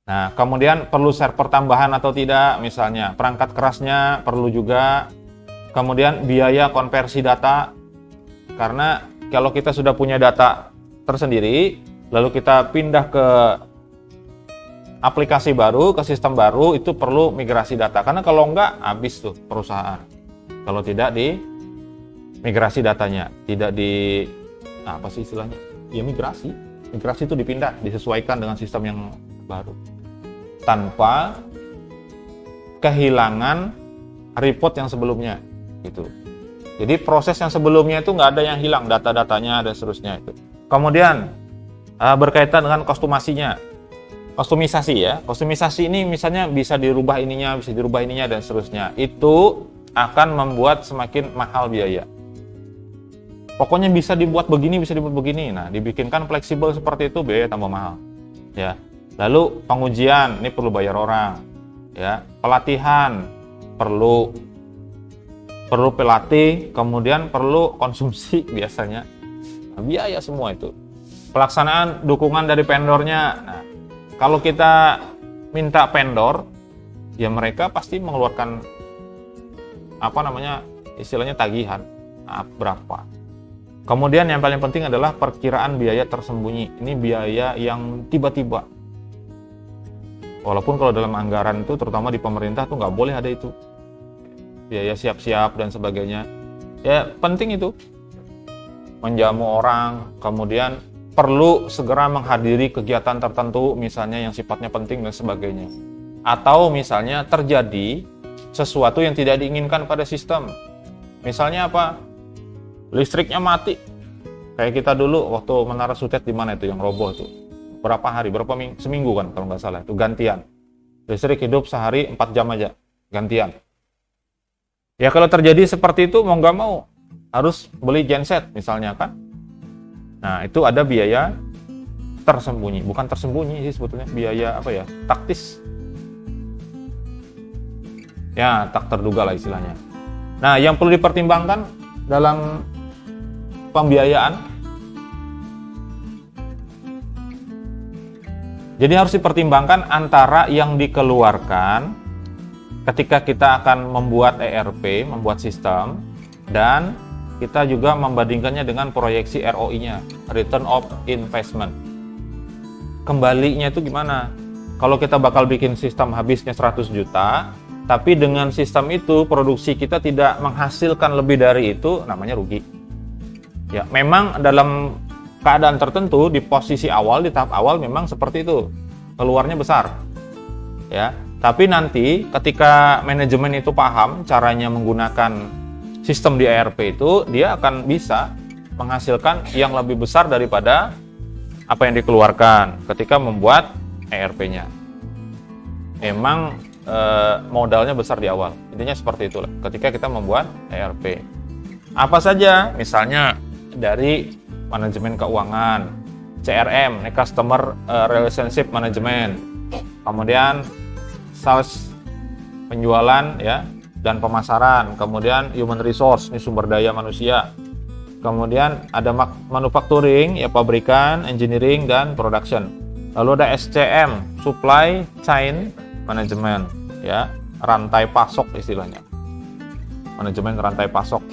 Nah, kemudian perlu server tambahan atau tidak, misalnya perangkat kerasnya perlu juga. Kemudian biaya konversi data, karena kalau kita sudah punya data tersendiri, lalu kita pindah ke aplikasi baru, ke sistem baru, itu perlu migrasi data. Karena kalau enggak, habis tuh perusahaan. Kalau tidak di migrasi datanya, tidak di apa sih istilahnya? Ya migrasi. Migrasi itu dipindah, disesuaikan dengan sistem yang baru. Tanpa kehilangan report yang sebelumnya. Gitu. Jadi proses yang sebelumnya itu nggak ada yang hilang, data-datanya dan seterusnya itu. Kemudian berkaitan dengan kostumasinya. Kostumisasi ya. Kostumisasi ini misalnya bisa dirubah ininya, bisa dirubah ininya dan seterusnya. Itu akan membuat semakin mahal biaya. Pokoknya bisa dibuat begini, bisa dibuat begini. Nah, dibikinkan fleksibel seperti itu, biaya tambah mahal. Ya. Lalu pengujian, ini perlu bayar orang. Ya. Pelatihan perlu pelatih, kemudian perlu konsumsi biasanya. Nah, biaya semua itu. Pelaksanaan dukungan dari vendornya. Nah, kalau kita minta vendor, ya mereka pasti mengeluarkan istilahnya tagihan. Nah, berapa? Kemudian yang paling penting adalah perkiraan biaya tersembunyi. Ini biaya yang tiba-tiba. Walaupun kalau dalam anggaran itu, terutama di pemerintah tuh nggak boleh ada itu. Biaya siap-siap dan sebagainya. Ya penting itu. Menjamu orang, kemudian perlu segera menghadiri kegiatan tertentu, misalnya yang sifatnya penting dan sebagainya. Atau misalnya terjadi sesuatu yang tidak diinginkan pada sistem. Misalnya apa? Listriknya mati. Kayak kita dulu waktu Menara Sutet di mana itu yang roboh itu. Berapa hari, seminggu kan kalau nggak salah itu gantian. Listrik hidup sehari 4 jam aja, gantian. Ya kalau terjadi seperti itu mau nggak mau harus beli genset misalnya kan. Nah, itu ada biaya tersembunyi, bukan tersembunyi sih sebetulnya, biaya taktis. Ya, tak terduga lah istilahnya. Nah, yang perlu dipertimbangkan dalam pembiayaan. Jadi harus dipertimbangkan antara yang dikeluarkan ketika kita akan membuat ERP, membuat sistem, dan kita juga membandingkannya dengan proyeksi ROI-nya, Return of Investment. Kembalinya itu gimana? Kalau kita bakal bikin sistem habisnya 100 juta, tapi dengan sistem itu produksi kita tidak menghasilkan lebih dari itu, namanya rugi. Ya, memang dalam keadaan tertentu di posisi awal, di tahap awal memang seperti itu. Keluarnya besar. Ya, tapi nanti ketika manajemen itu paham caranya menggunakan sistem di ERP itu, dia akan bisa menghasilkan yang lebih besar daripada apa yang dikeluarkan ketika membuat ERP-nya. Memang modalnya besar di awal. Intinya seperti itulah ketika kita membuat ERP. Apa saja? Misalnya dari manajemen keuangan, CRM, Customer Relationship Management. Kemudian sales, penjualan ya, dan pemasaran. Kemudian human resource, ini sumber daya manusia. Kemudian ada manufacturing, ya pabrikan, engineering, dan production. Lalu ada SCM, supply chain management, ya, rantai pasok istilahnya. Manajemen rantai pasok.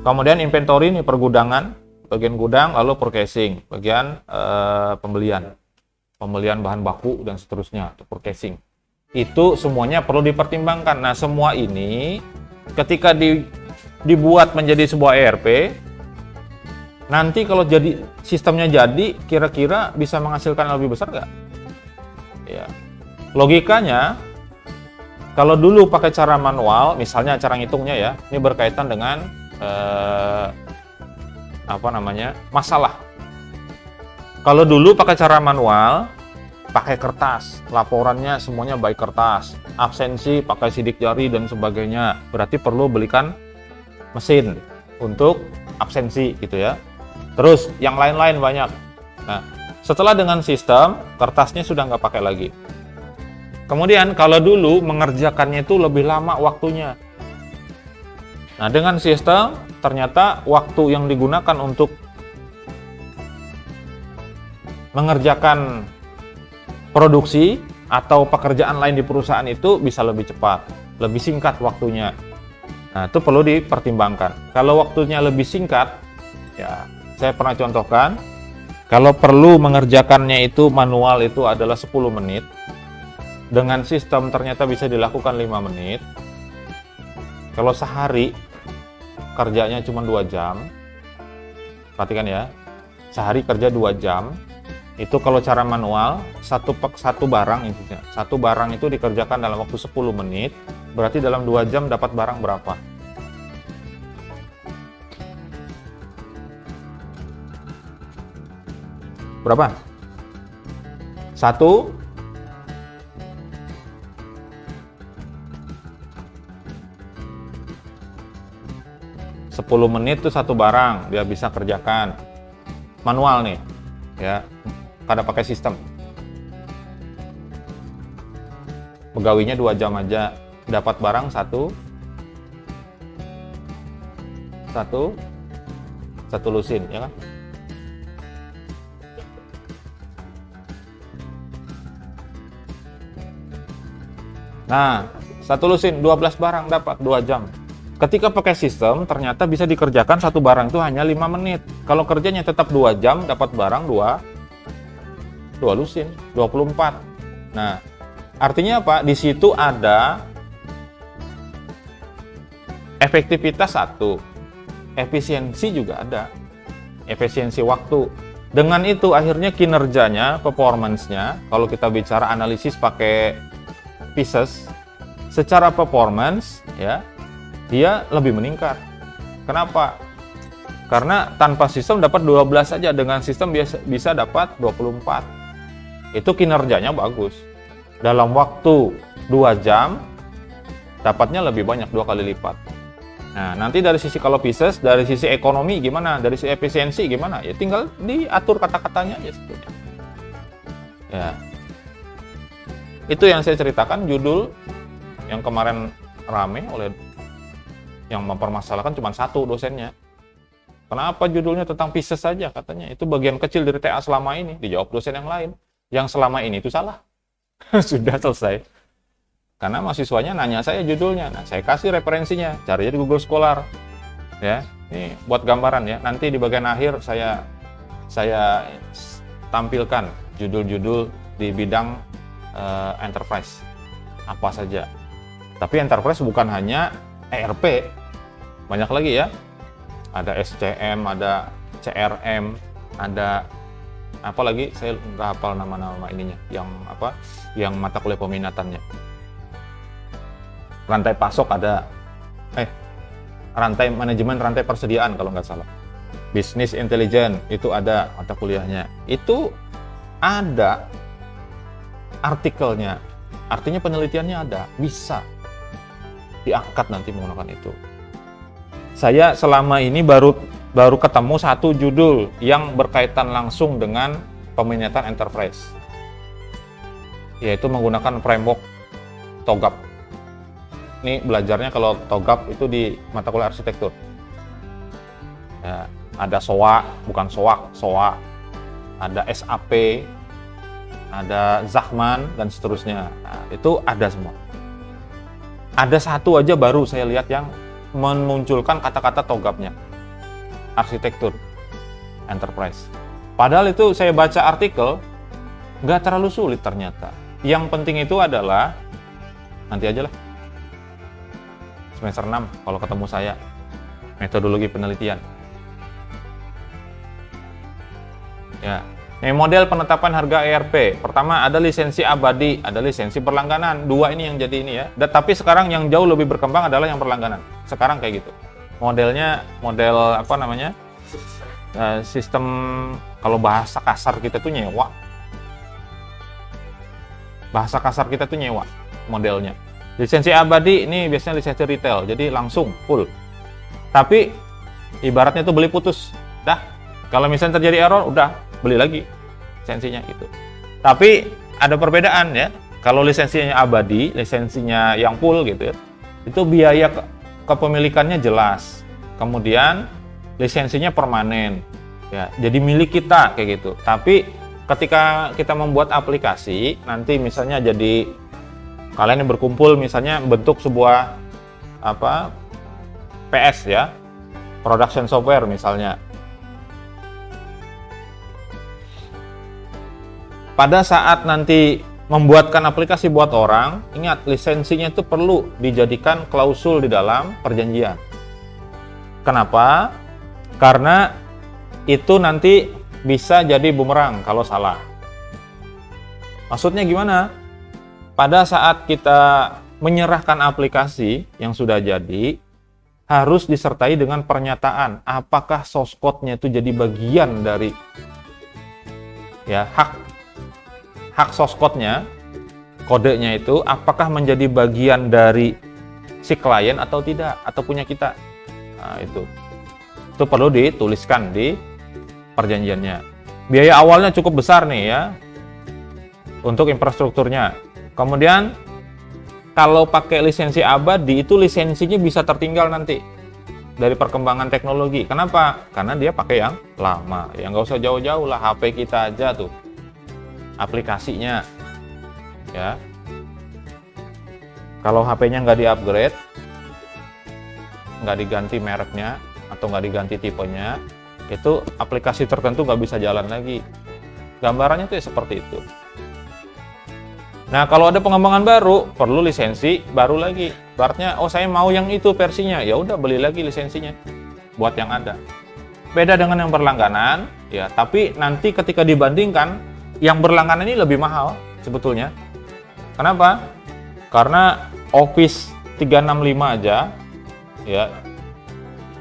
Kemudian inventory, ini pergudangan, bagian gudang, lalu purchasing, bagian pembelian bahan baku dan seterusnya, purchasing. Itu semuanya perlu dipertimbangkan. Nah, semua ini ketika dibuat menjadi sebuah ERP, nanti kalau jadi sistemnya jadi, kira-kira bisa menghasilkan lebih besar nggak? Ya. Logikanya, kalau dulu pakai cara manual, misalnya cara ngitungnya ya, ini berkaitan dengan masalah. Kalau dulu pakai cara manual, pakai kertas, laporannya semuanya by kertas, absensi pakai sidik jari dan sebagainya, berarti perlu belikan mesin untuk absensi gitu ya. Terus yang lain-lain banyak. Nah, setelah dengan sistem, kertasnya sudah nggak pakai lagi. Kemudian kalau dulu mengerjakannya itu lebih lama waktunya. Nah, dengan sistem ternyata waktu yang digunakan untuk mengerjakan produksi atau pekerjaan lain di perusahaan itu bisa lebih cepat, lebih singkat waktunya. Nah, itu perlu dipertimbangkan. Kalau waktunya lebih singkat, ya saya pernah contohkan, kalau perlu mengerjakannya itu manual itu adalah 10 menit, dengan sistem ternyata bisa dilakukan 5 menit. Kalau sehari kerjanya cuma 2 jam, perhatikan ya, sehari kerja 2 jam, itu kalau cara manual, satu barang itu dikerjakan dalam waktu 10 menit, berarti dalam 2 jam dapat barang berapa? Berapa? 10 menit itu satu barang dia bisa kerjakan manual nih ya, kada pakai sistem. Pegawainya 2 jam aja dapat barang satu lusin ya kan. Nah, satu lusin 12 barang dapat 2 jam. Ketika pakai sistem, ternyata bisa dikerjakan satu barang itu hanya 5 menit. Kalau kerjanya tetap 2 jam, dapat barang 2 lusin, 24. Nah, artinya apa? Di situ ada efektivitas satu, efisiensi juga ada, efisiensi waktu. Dengan itu akhirnya kinerjanya, performance-nya, kalau kita bicara analisis pakai pieces, secara performance, ya, dia lebih meningkat. Kenapa? Karena tanpa sistem dapat 12 saja, dengan sistem bisa dapat 24. Itu kinerjanya bagus. Dalam waktu 2 jam, dapatnya lebih banyak, 2 kali lipat. Nah, nanti dari sisi kalau pieces, dari sisi ekonomi gimana? Dari sisi efisiensi gimana? Ya tinggal diatur kata-katanya aja sebetulnya. Ya. Itu yang saya ceritakan, judul yang kemarin rame oleh yang mempermasalahkan cuma satu dosennya. Kenapa judulnya tentang pieces saja katanya? Itu bagian kecil dari TA selama ini. Dijawab dosen yang lain. Yang selama ini itu salah. Sudah selesai. Karena mahasiswanya nanya saya judulnya. Nah, saya kasih referensinya. Cari di Google Scholar. Ya, ini buat gambaran ya. Nanti di bagian akhir saya tampilkan judul-judul di bidang enterprise. Apa saja. Tapi enterprise bukan hanya ERP, banyak lagi ya. Ada SCM, ada CRM, ada apa lagi? Saya nggak hafal nama-nama ininya. Yang mata kuliah peminatannya. Rantai pasok ada, rantai manajemen rantai persediaan kalau nggak salah. Business intelligence itu ada mata kuliahnya. Itu ada artikelnya, artinya penelitiannya ada, bisa diangkat nanti menggunakan itu. Saya selama ini baru ketemu satu judul yang berkaitan langsung dengan peminatan enterprise, yaitu menggunakan framework TOGAP. Ini belajarnya kalau TOGAP itu di mata kuliah arsitektur. Ya, ada SOA, bukan SOAK, SOA. Ada SAP, ada Zahman, dan seterusnya. Nah, itu ada semua. Ada satu aja baru saya lihat yang memunculkan kata-kata TOGAP-nya. Arsitektur, enterprise. Padahal itu saya baca artikel, nggak terlalu sulit ternyata. Yang penting itu adalah, nanti aja lah, semester 6 kalau ketemu saya, metodologi penelitian. Ya, ini model penetapan harga ERP. Pertama ada lisensi abadi, ada lisensi berlangganan. Dua ini yang jadi ini ya. Tapi sekarang yang jauh lebih berkembang adalah yang berlangganan. Sekarang kayak gitu. Modelnya model apa namanya? Sistem kalau bahasa kasar kita tuh nyewa. Bahasa kasar kita tuh nyewa modelnya. Lisensi abadi ini biasanya lisensi retail, jadi langsung full. Tapi ibaratnya tuh beli putus. Dah, kalau misalnya terjadi error, udah beli lagi lisensinya gitu. Tapi ada perbedaan ya. Kalau lisensinya abadi, lisensinya yang full gitu ya, itu biaya kepemilikannya jelas. Kemudian lisensinya permanen. Ya, jadi milik kita kayak gitu. Tapi ketika kita membuat aplikasi, nanti misalnya jadi kalian yang berkumpul misalnya bentuk sebuah PS ya, production software misalnya. Pada saat nanti membuatkan aplikasi buat orang, ingat lisensinya itu perlu dijadikan klausul di dalam perjanjian. Kenapa? Karena itu nanti bisa jadi bumerang kalau salah. Maksudnya gimana? Pada saat kita menyerahkan aplikasi yang sudah jadi, harus disertai dengan pernyataan apakah source code-nya itu jadi bagian dari ya hak source code-nya, kodenya itu apakah menjadi bagian dari si klien atau tidak, atau punya kita. Nah, itu perlu dituliskan di perjanjiannya. Biaya awalnya cukup besar nih ya untuk infrastrukturnya. Kemudian kalau pakai lisensi abadi, itu lisensinya bisa tertinggal nanti dari perkembangan teknologi. Kenapa? Karena dia pakai yang lama. Ya nggak usah jauh-jauh lah, HP kita aja tuh aplikasinya ya. Kalau HP-nya nggak di-upgrade, nggak diganti mereknya atau nggak diganti tipenya, itu aplikasi tertentu nggak bisa jalan lagi. Gambarannya tuh ya seperti itu. Nah, kalau ada pengembangan baru, perlu lisensi baru lagi. Artinya, oh saya mau yang itu versinya, ya udah beli lagi lisensinya buat yang ada. Beda dengan yang berlangganan, ya. Tapi nanti ketika dibandingkan, yang berlangganan ini lebih mahal sebetulnya. Kenapa? Karena Office 365 aja, ya,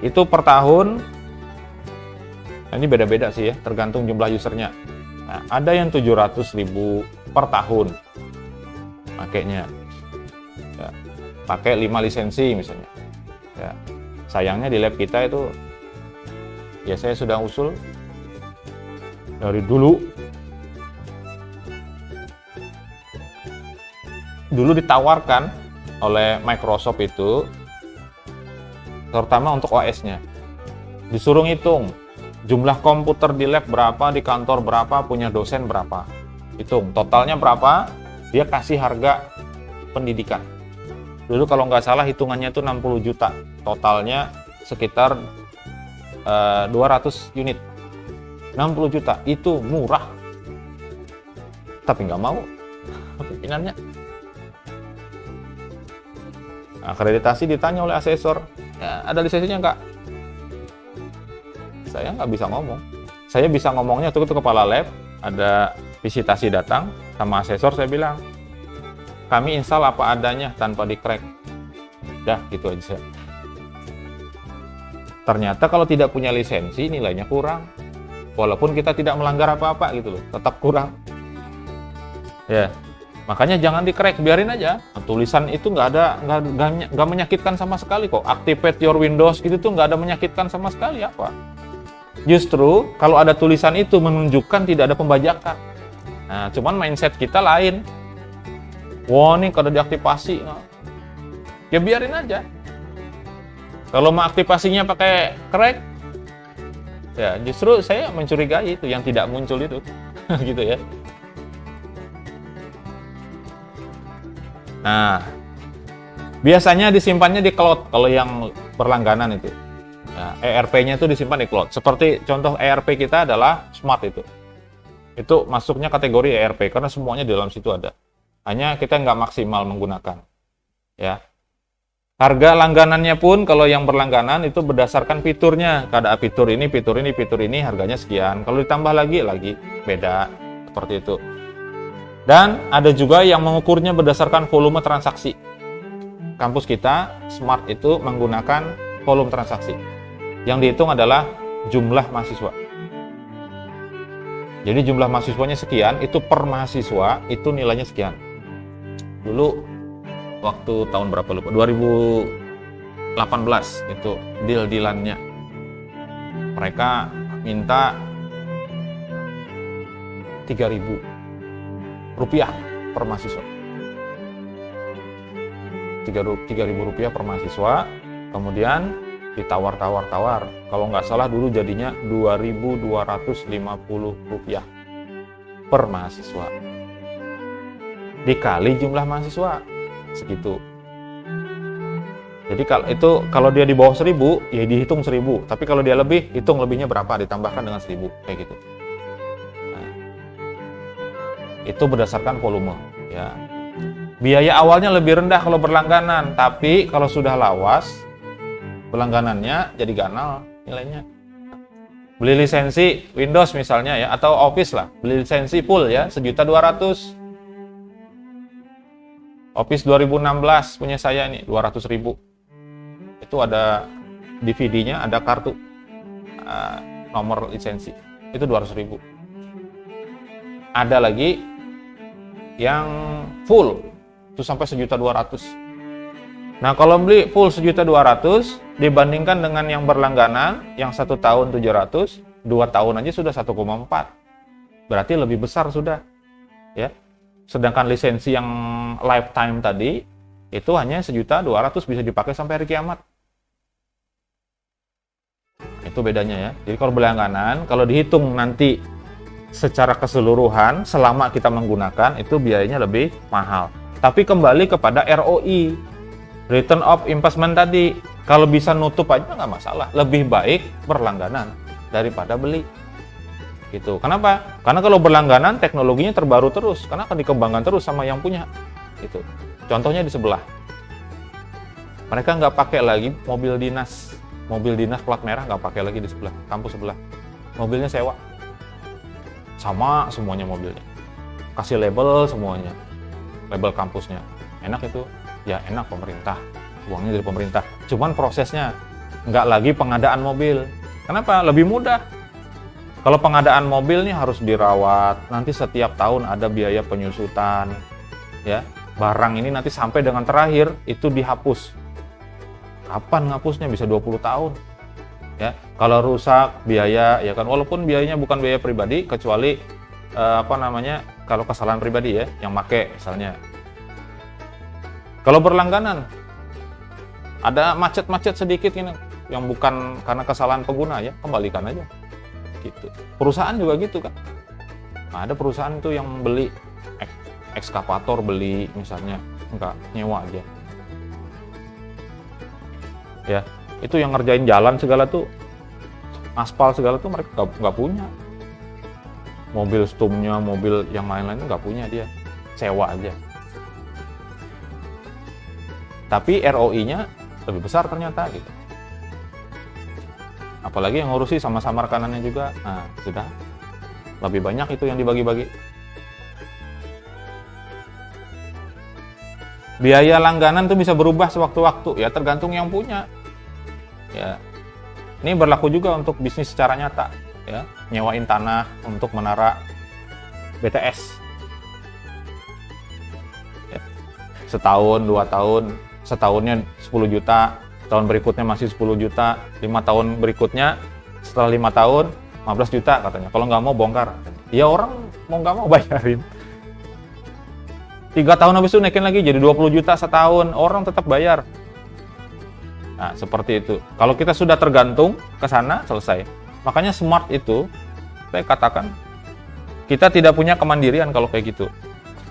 itu per tahun. Nah, ini beda-beda sih ya, tergantung jumlah usernya. Nah, ada yang 700.000 per tahun pakainya, ya, pakai 5 lisensi misalnya. Ya, sayangnya di lab kita itu, ya saya sudah usul dari dulu ditawarkan oleh Microsoft itu, terutama untuk OS-nya, disuruh ngitung jumlah komputer di lab berapa, di kantor berapa, punya dosen berapa, hitung totalnya berapa, dia kasih harga pendidikan. Dulu kalau nggak salah hitungannya itu 60 juta, totalnya sekitar 200 unit. 60 juta itu murah, tapi nggak mau pimpinannya. Akreditasi ditanya oleh asesor, ya, ada lisensinya nggak? Saya nggak bisa ngomong. Saya bisa ngomongnya itu kepala lab, ada visitasi datang sama asesor, saya bilang kami install apa adanya tanpa di-crack. Dah gitu aja. Ternyata kalau tidak punya lisensi nilainya kurang. Walaupun kita tidak melanggar apa-apa gitu loh, tetap kurang. Ya, makanya jangan di-crack, biarin aja. Tulisan itu nggak menyakitkan sama sekali kok. Activate your Windows gitu tuh nggak ada menyakitkan sama sekali apa. Justru kalau ada tulisan itu menunjukkan tidak ada pembajakan. Nah, cuman mindset kita lain. Wah, ini kada diaktifasi. Ya biarin aja. Kalau mau aktifasinya pakai crack, ya justru saya mencurigai itu yang tidak muncul itu. Gitu ya. Nah, biasanya disimpannya di cloud kalau yang berlangganan itu. Nah, ERP-nya itu disimpan di cloud. Seperti contoh ERP kita adalah Smart itu. Itu masuknya kategori ERP karena semuanya di dalam situ ada. Hanya kita nggak maksimal menggunakan. Ya. Harga langganannya pun kalau yang berlangganan itu berdasarkan fiturnya. Ada fitur ini, harganya sekian. Kalau ditambah lagi beda. Seperti itu. Dan ada juga yang mengukurnya berdasarkan volume transaksi. Kampus kita, Smart itu menggunakan volume transaksi. Yang dihitung adalah jumlah mahasiswa. Jadi jumlah mahasiswanya sekian, itu per mahasiswa, itu nilainya sekian. Dulu, waktu tahun berapa lupa, 2018 itu deal-dealannya. Mereka minta 3.000 rupiah per mahasiswa. 3.000 rupiah per mahasiswa, kemudian ditawar-tawar. Kalau nggak salah dulu jadinya 2.250 rupiah per mahasiswa. Dikali jumlah mahasiswa, segitu. Jadi kalau dia di bawah 1.000, ya dihitung 1.000. Tapi kalau dia lebih, hitung lebihnya berapa, ditambahkan dengan 1.000, kayak gitu. Nah, itu berdasarkan volume, ya. Biaya awalnya lebih rendah kalau berlangganan, tapi kalau sudah lawas, berlangganannya jadi ganal nilainya. Beli lisensi Windows misalnya ya, atau Office lah, beli lisensi full ya, 1.200.000. Office 2016 punya saya nih, 200.000. Itu ada DVD-nya, ada kartu nomor lisensi, itu 200.000. Ada lagi yang full, itu sampai 1.200.000. Nah, kalau beli full 1.200.000 dibandingkan dengan yang berlangganan yang 1 tahun 700, 2 tahun aja sudah 1,4. Berarti lebih besar sudah. Ya. Sedangkan lisensi yang lifetime tadi itu hanya 1.200.000 bisa dipakai sampai hari kiamat. Itu bedanya ya. Jadi kalau berlangganan, kalau dihitung nanti secara keseluruhan selama kita menggunakan itu biayanya lebih mahal. Tapi kembali kepada ROI, Return of Investment tadi, kalau bisa nutup aja nggak masalah. Lebih baik berlangganan daripada beli. Gitu. Kenapa? Karena kalau berlangganan teknologinya terbaru terus, karena akan dikembangkan terus sama yang punya. Gitu. Contohnya di sebelah, mereka nggak pakai lagi mobil dinas plat merah, nggak pakai lagi di sebelah kampus sebelah. Mobilnya sewa, sama semuanya mobilnya. Kasih label semuanya, label kampusnya. Enak itu. Ya enak, pemerintah, uangnya dari pemerintah. Cuman prosesnya nggak lagi pengadaan mobil. Kenapa? Lebih mudah. Kalau pengadaan mobil nih harus dirawat, nanti setiap tahun ada biaya penyusutan, ya. Barang ini nanti sampai dengan terakhir itu dihapus. Kapan ngapusnya? Bisa 20 tahun. Ya, kalau rusak biaya, ya kan, walaupun biayanya bukan biaya pribadi, kecuali kalau kesalahan pribadi ya, yang make misalnya. Kalau berlangganan, ada macet-macet sedikit ini, yang bukan karena kesalahan pengguna ya, kembalikan aja. Gitu. Perusahaan juga gitu kan. Nah, ada perusahaan itu yang beli ekskavator, beli misalnya, enggak, nyewa aja. Ya, itu yang ngerjain jalan segala tuh, aspal segala tuh mereka nggak punya. Mobil stumnya, mobil yang lain-lain nggak punya dia, sewa aja. Tapi ROI-nya lebih besar ternyata gitu. Apalagi yang ngurusi sama-sama rekanannya juga, nah sudah lebih banyak itu yang dibagi-bagi. Biaya langganan tuh bisa berubah sewaktu-waktu ya, tergantung yang punya. Ya, ini berlaku juga untuk bisnis secara nyata ya, nyewain tanah untuk menara BTS. Ya. Setahun, 2 tahun, setahunnya 10 juta, tahun berikutnya masih 10 juta, 5 tahun berikutnya setelah 5 tahun 15 juta katanya. Kalau nggak mau bongkar, ya orang mau nggak mau bayarin. 3 tahun habis itu naikin lagi jadi 20 juta setahun, orang tetap bayar. Nah, seperti itu. Kalau kita sudah tergantung ke sana, selesai. Makanya smart itu, saya katakan, kita tidak punya kemandirian kalau kayak gitu.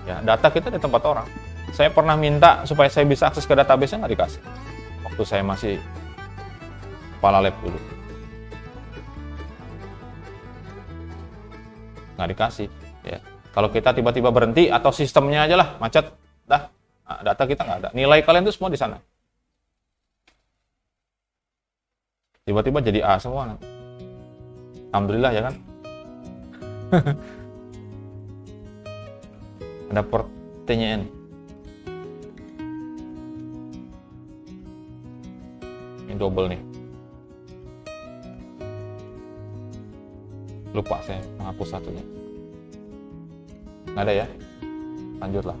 Ya, data kita di tempat orang. Saya pernah minta supaya saya bisa akses ke database-nya, nggak dikasih. Waktu saya masih kepala lab dulu. Nggak dikasih. Ya. Kalau kita tiba-tiba berhenti atau sistemnya aja lah, macet, dah, nah, data kita nggak ada. Nilai kalian itu semua di sana. Tiba-tiba jadi A semua. Alhamdulillah ya kan. Ada pertanyaan. Ini double nih. Lupa saya menghapus satunya. Nggak ada ya? Lanjutlah.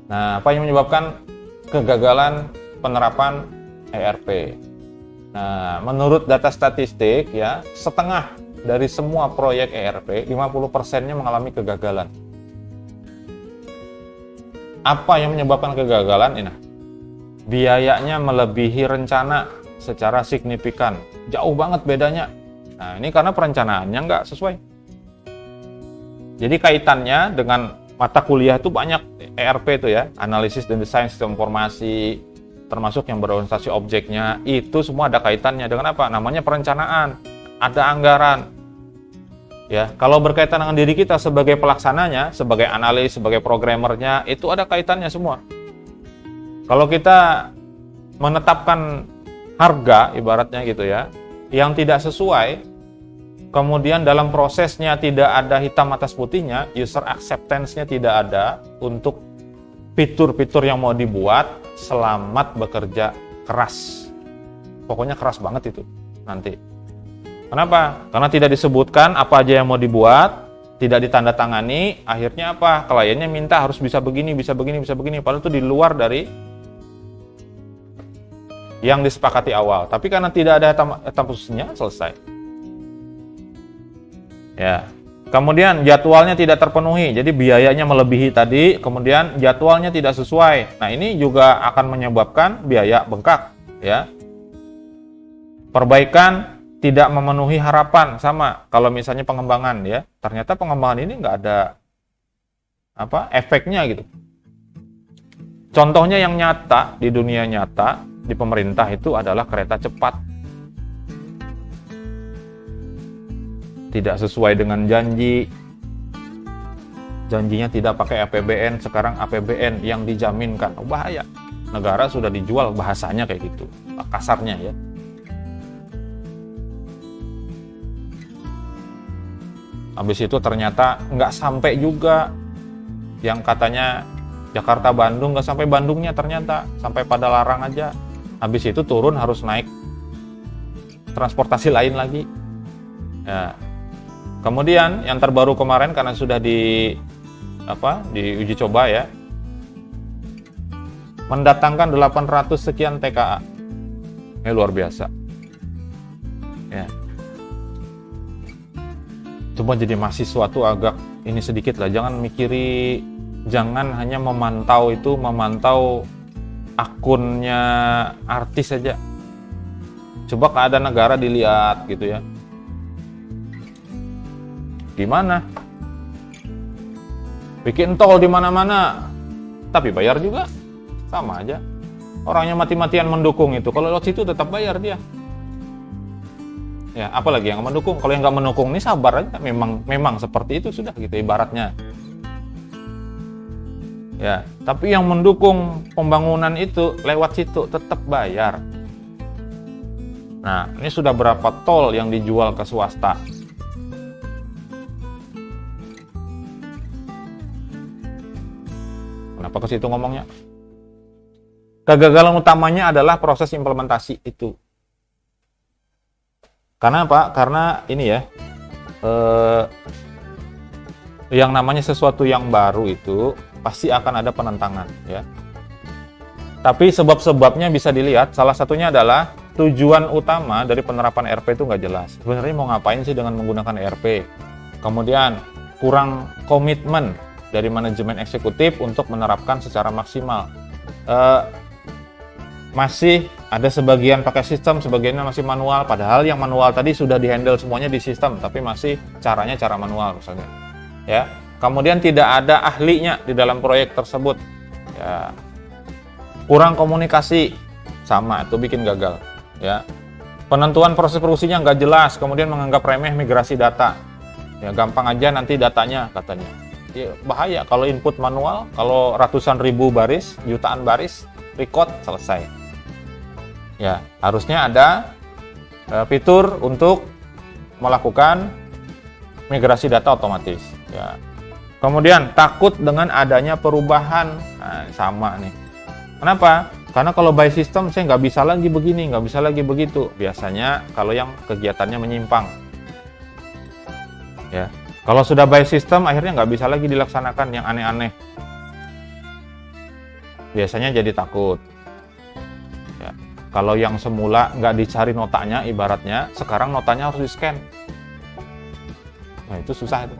Nah, apa yang menyebabkan kegagalan penerapan ERP? Nah, menurut data statistik ya, setengah dari semua proyek ERP, 50%-nya mengalami kegagalan. Apa yang menyebabkan kegagalan? Ini, biayanya melebihi rencana secara signifikan. Jauh banget bedanya. Nah, ini karena perencanaannya nggak sesuai. Jadi kaitannya dengan mata kuliah itu banyak ERP itu ya, analisis dan desain sistem informasi, termasuk yang berorientasi objeknya, itu semua ada kaitannya dengan apa? Namanya perencanaan, ada anggaran. Ya, kalau berkaitan dengan diri kita sebagai pelaksananya, sebagai analis, sebagai programmernya, itu ada kaitannya semua. Kalau kita menetapkan harga, ibaratnya gitu ya, yang tidak sesuai, kemudian dalam prosesnya tidak ada hitam atas putihnya, user acceptance-nya tidak ada untuk fitur-fitur yang mau dibuat, selamat bekerja keras. Pokoknya keras banget itu nanti. Kenapa? Karena tidak disebutkan apa aja yang mau dibuat, tidak ditandatangani, akhirnya apa? Kliennya minta harus bisa begini, bisa begini, bisa begini, padahal itu di luar dari yang disepakati awal. Tapi karena tidak ada hitam khususnya, selesai. Ya. Kemudian jadwalnya tidak terpenuhi, jadi biayanya melebihi tadi, kemudian jadwalnya tidak sesuai. Nah, ini juga akan menyebabkan biaya bengkak, ya. Perbaikan tidak memenuhi harapan, sama kalau misalnya pengembangan ya, ternyata pengembangan ini nggak ada efeknya gitu. Contohnya yang nyata di dunia nyata di pemerintah itu adalah kereta cepat. Tidak sesuai dengan janji. Janjinya tidak pakai APBN, sekarang APBN yang dijaminkan. Oh, bahaya. Negara sudah dijual, bahasanya kayak gitu. Kasarnya ya. Habis itu ternyata nggak sampai juga. Yang katanya Jakarta-Bandung, nggak sampai Bandungnya ternyata. Sampai pada Larang aja. Habis itu turun harus naik transportasi lain lagi. Ya. Kemudian yang terbaru kemarin karena sudah di uji coba ya, mendatangkan 800 sekian TKA. Ini luar biasa. Ya. Coba jadi mahasiswa tuh agak ini sedikit lah, jangan hanya memantau akunnya artis saja. Coba keadaan negara dilihat gitu ya. Gimana? Bikin tol di mana-mana, tapi bayar juga, sama aja. Orangnya mati-matian mendukung itu, kalau lewat situ tetap bayar dia. Ya, apalagi yang mendukung. Kalau yang nggak mendukung ini sabar aja, memang seperti itu sudah gitu ibaratnya. Ya, tapi yang mendukung pembangunan itu lewat situ tetap bayar. Nah, ini sudah berapa tol yang dijual ke swasta? Kenapa ke situ ngomongnya? Kegagalan utamanya adalah proses implementasi itu. Karena apa? Karena ini ya, yang namanya sesuatu yang baru itu pasti akan ada penentangan ya. Tapi sebab-sebabnya bisa dilihat, salah satunya adalah tujuan utama dari penerapan ERP itu nggak jelas. Sebenarnya mau ngapain sih dengan menggunakan ERP? Kemudian kurang komitmen dari manajemen eksekutif untuk menerapkan secara maksimal. Masih ada sebagian pakai sistem, sebagiannya masih manual, padahal yang manual tadi sudah dihandle semuanya di sistem, tapi masih caranya cara manual misalnya. Ya. Kemudian tidak ada ahlinya di dalam proyek tersebut. Ya. Kurang komunikasi, sama itu bikin gagal. Ya. Penentuan proses produksinya nggak jelas, kemudian menganggap remeh migrasi data. Ya gampang aja nanti datanya katanya. Ya, bahaya kalau input manual, kalau ratusan ribu baris, jutaan baris, record selesai. Ya harusnya ada fitur untuk melakukan migrasi data otomatis. Ya. Kemudian takut dengan adanya perubahan, nah, sama nih. Kenapa? Karena kalau by system saya nggak bisa lagi begini, nggak bisa lagi begitu. Biasanya kalau yang kegiatannya menyimpang. Ya, kalau sudah by system akhirnya nggak bisa lagi dilaksanakan yang aneh-aneh. Biasanya jadi takut. Ya, kalau yang semula nggak dicari notanya, ibaratnya sekarang notanya harus di-scan. Nah itu susah itu.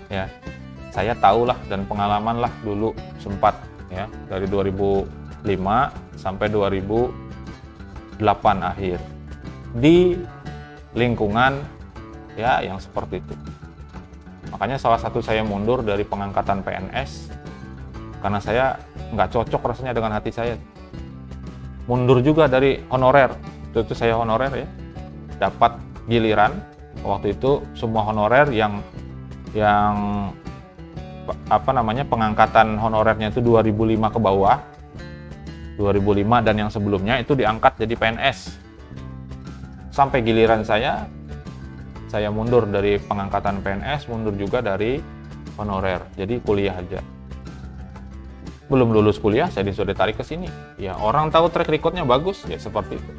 Ya, saya tahulah dan pengalaman lah dulu sempat ya dari 2005 sampai 2008 akhir di lingkungan ya yang seperti itu. Makanya salah satu saya mundur dari pengangkatan PNS karena saya nggak cocok rasanya dengan hati saya. Mundur juga dari honorer, itu saya honorer ya, dapat giliran waktu itu semua honorer yang apa namanya pengangkatan honorernya itu 2005 ke bawah, 2005 dan yang sebelumnya itu diangkat jadi PNS. Sampai giliran saya mundur dari pengangkatan PNS, mundur juga dari honorer, jadi kuliah aja. Belum lulus kuliah saya disuruh ditarik ke sini. Ya orang tahu track recordnya bagus, ya seperti itu.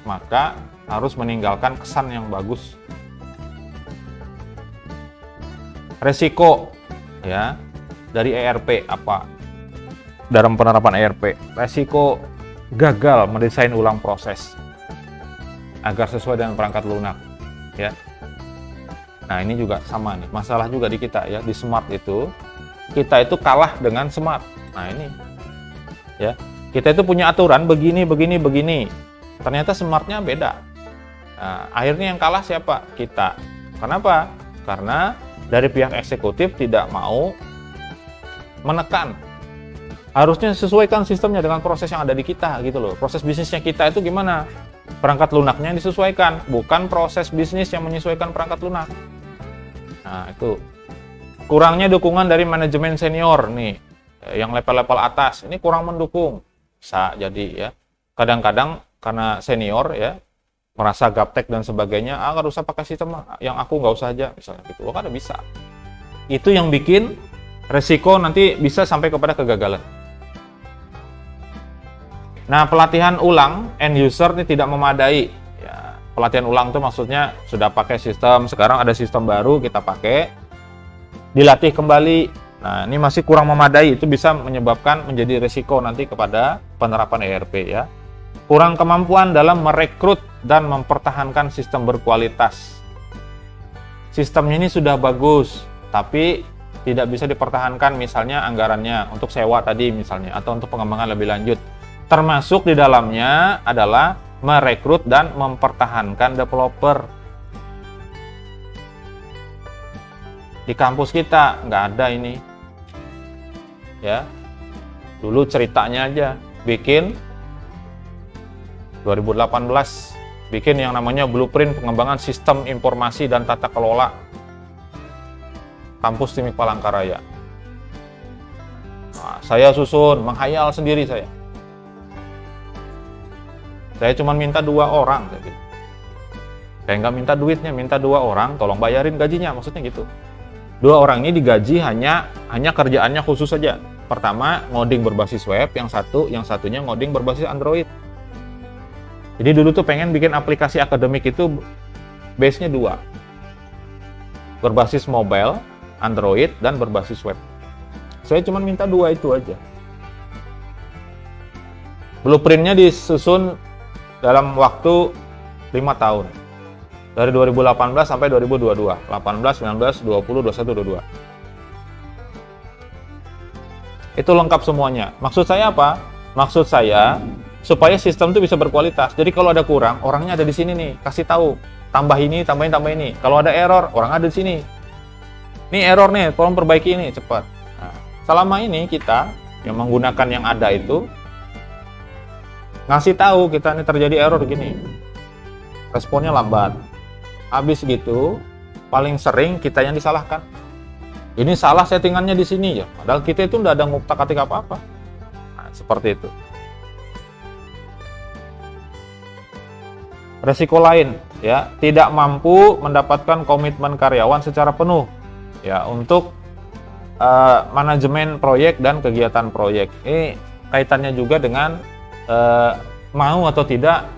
Maka harus meninggalkan kesan yang bagus. Resiko ya dari ERP apa dalam penerapan ERP, resiko gagal mendesain ulang proses agar sesuai dengan perangkat lunak ya. Nah ini juga sama nih, masalah juga di kita ya, di smart itu kita itu kalah dengan smart. Nah ini ya, kita itu punya aturan begini ternyata smartnya beda. Nah, akhirnya yang kalah siapa? Kita. Kenapa? Karena dari pihak eksekutif tidak mau menekan. Harusnya sesuaikan sistemnya dengan proses yang ada di kita gitu loh. Proses bisnisnya kita itu gimana? Perangkat lunaknya disesuaikan, bukan proses bisnis yang menyesuaikan perangkat lunak. Nah, itu. Kurangnya dukungan dari manajemen senior nih, yang level-level atas. Ini kurang mendukung. Bisa jadi ya. Kadang-kadang karena senior ya, merasa gaptek dan sebagainya, nggak usah pakai sistem yang aku nggak usah aja misalnya gitu. Kan ada bisa. Itu yang bikin resiko nanti bisa sampai kepada kegagalan. Nah pelatihan ulang end user ini tidak memadai. Ya, pelatihan ulang itu maksudnya sudah pakai sistem, sekarang ada sistem baru kita pakai, dilatih kembali. Nah ini masih kurang memadai, itu bisa menyebabkan menjadi resiko nanti kepada penerapan ERP ya. Kurang kemampuan dalam merekrut dan mempertahankan sistem berkualitas. Sistemnya ini sudah bagus, tapi tidak bisa dipertahankan misalnya anggarannya untuk sewa tadi misalnya, atau untuk pengembangan lebih lanjut. Termasuk di dalamnya adalah merekrut dan mempertahankan developer. Di kampus kita nggak ada ini. Ya, dulu ceritanya aja, bikin 2018 bikin yang namanya blueprint pengembangan sistem informasi dan tata kelola kampus Timik Palangkaraya. Nah, saya susun, menghayal sendiri saya. Saya cuma minta 2 orang. Saya nggak minta duitnya, minta 2 orang, tolong bayarin gajinya, maksudnya gitu. 2 orang ini digaji hanya kerjaannya khusus saja. Pertama ngoding berbasis web, yang satunya ngoding berbasis Android. Jadi dulu tuh pengen bikin aplikasi akademik itu base-nya 2. Berbasis mobile, Android, dan berbasis web. Saya cuma minta 2 itu aja. Blueprint-nya disusun dalam waktu 5 tahun. Dari 2018 sampai 2022. 18, 19, 20, 21, 22. Itu lengkap semuanya. Maksud saya apa? Maksud saya supaya sistem itu bisa berkualitas. Jadi kalau ada kurang, orangnya ada di sini nih, kasih tahu. Tambah ini, tambah ini. Kalau ada error, orang ada di sini. Ini error nih, tolong perbaiki ini cepat. Nah, selama ini kita yang menggunakan yang ada itu ngasih tahu kita ini terjadi error gini. Responnya lambat. Habis gitu, paling sering kita yang disalahkan. Ini salah settingannya di sini ya. Padahal kita itu nggak ada ngutak-atik apa-apa. Nah, seperti itu. Resiko lain ya, tidak mampu mendapatkan komitmen karyawan secara penuh ya untuk manajemen proyek dan kegiatan proyek. Ini kaitannya juga dengan mau atau tidak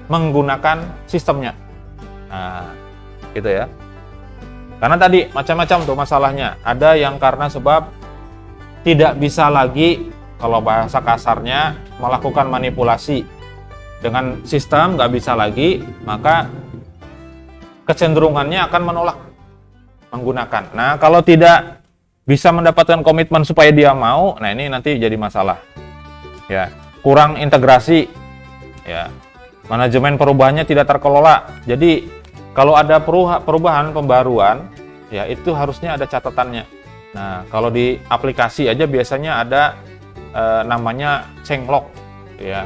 menggunakan sistemnya. Nah, gitu ya. Karena tadi macam-macam tuh masalahnya. Ada yang karena sebab tidak bisa lagi, kalau bahasa kasarnya, melakukan manipulasi dengan sistem, nggak bisa lagi, maka kecenderungannya akan menolak menggunakan. Nah, kalau tidak bisa mendapatkan komitmen supaya dia mau, nah ini nanti jadi masalah. Ya, kurang integrasi, ya, manajemen perubahannya tidak terkelola. Jadi kalau ada perubahan pembaruan, ya itu harusnya ada catatannya. Nah, kalau di aplikasi aja biasanya ada namanya changelog, ya,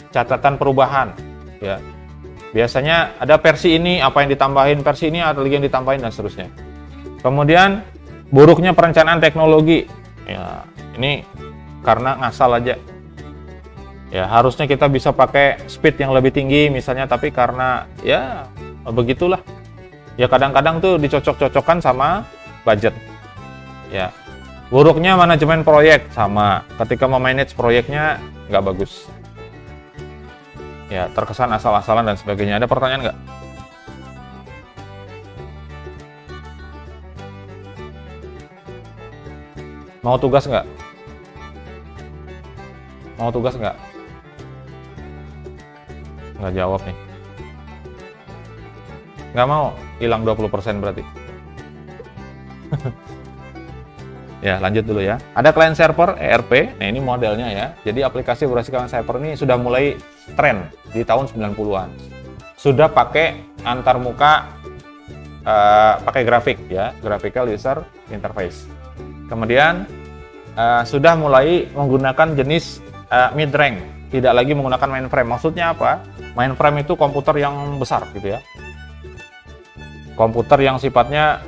catatan perubahan, ya. Biasanya ada versi ini, apa yang ditambahin, versi ini ada lagi yang ditambahin dan seterusnya. Kemudian buruknya perencanaan teknologi, ya ini karena ngasal aja. Ya harusnya kita bisa pakai speed yang lebih tinggi misalnya, tapi karena ya begitulah. Ya kadang-kadang tuh dicocok-cocokkan sama budget. Ya buruknya manajemen proyek sama, ketika memanage proyeknya nggak bagus. Ya terkesan asal-asalan dan sebagainya. Ada pertanyaan nggak? Mau tugas nggak? Mau tugas nggak? Nggak jawab nih. Nggak mau, hilang 20% berarti. Ya lanjut dulu ya. Ada client server ERP. Nah ini modelnya ya. Jadi aplikasi berbasis client server ini sudah mulai tren di tahun 90-an. Sudah pakai antarmuka, pakai grafik ya, graphical user interface. Kemudian sudah mulai menggunakan jenis mid-rank, tidak lagi menggunakan mainframe. Maksudnya apa? Mainframe itu komputer yang besar gitu ya. Komputer yang sifatnya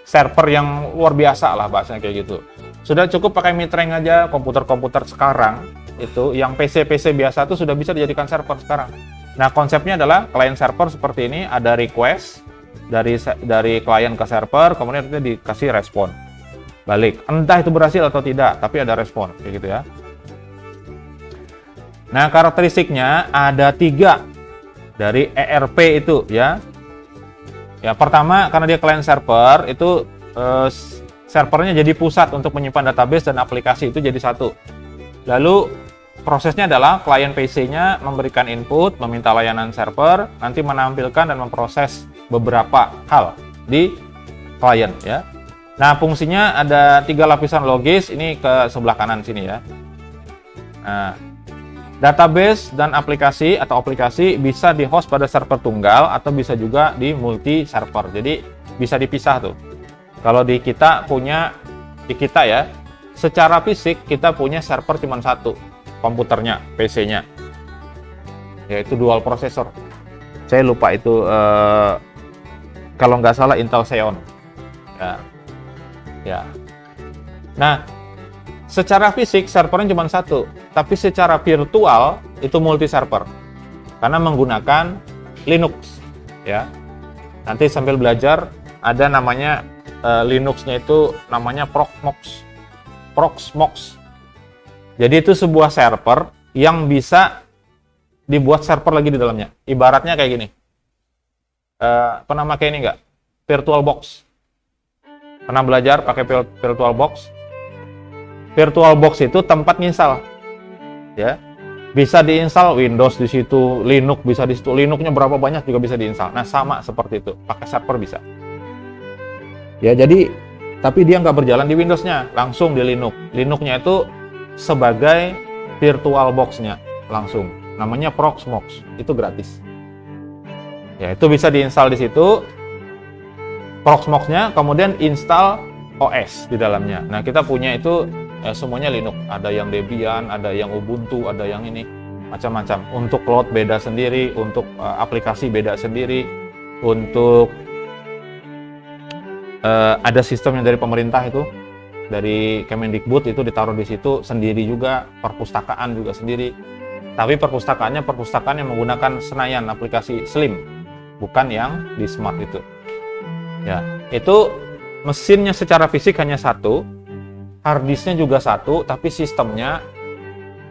server yang luar biasa lah bahasanya kayak gitu. Sudah cukup pakai mid-rank aja. Komputer-komputer sekarang itu yang PC-PC biasa itu sudah bisa dijadikan server sekarang. Nah konsepnya adalah client server seperti ini, ada request dari klien ke server, kemudian itu dikasih respon balik, entah itu berhasil atau tidak, tapi ada respon kayak gitu ya. Nah karakteristiknya ada 3 dari ERP itu ya. Ya pertama, karena dia client server itu servernya jadi pusat untuk menyimpan database dan aplikasi itu jadi satu. Lalu prosesnya adalah klien PC-nya memberikan input, meminta layanan server, nanti menampilkan dan memproses beberapa hal di klien ya. Nah fungsinya ada 3 lapisan logis, ini ke sebelah kanan sini ya. Nah, database dan aplikasi atau aplikasi bisa di-host pada server tunggal atau bisa juga di multi server. Jadi bisa dipisah tuh. Kalau di kita ya, secara fisik kita punya server cuma satu, komputernya, PC-nya. Yaitu dual processor. Saya lupa itu kalau nggak salah Intel Xeon. Ya. Nah, secara fisik servernya cuma satu, tapi secara virtual itu multi server karena menggunakan Linux ya. Nanti sambil belajar ada namanya Linuxnya itu namanya Proxmox. Jadi itu sebuah server yang bisa dibuat server lagi di dalamnya. Ibaratnya kayak gini. Pernah pakai ini nggak? VirtualBox. Pernah belajar pakai VirtualBox? VirtualBox itu tempat nginstal, ya. Bisa diinstal Windows di situ, Linux bisa di situ. Linuxnya berapa banyak juga bisa diinstal. Nah sama seperti itu, pakai server bisa. Ya jadi tapi dia nggak berjalan di Windows-nya, langsung di Linux. Linux-nya itu sebagai virtual box-nya langsung. Namanya Proxmox, itu gratis. Ya, itu bisa diinstal di situ Proxmox-nya, kemudian install OS di dalamnya. Nah, kita punya itu semuanya Linux. Ada yang Debian, ada yang Ubuntu, ada yang ini, macam-macam. Untuk cloud beda sendiri, untuk aplikasi beda sendiri, untuk ada sistem yang dari pemerintah itu, dari Kemendikbud itu ditaruh di situ sendiri juga, perpustakaan juga sendiri. Tapi perpustakaannya perpustakaan yang menggunakan Senayan, aplikasi Slim, bukan yang di Smart itu. Ya, itu mesinnya secara fisik hanya satu, harddisknya juga satu, tapi sistemnya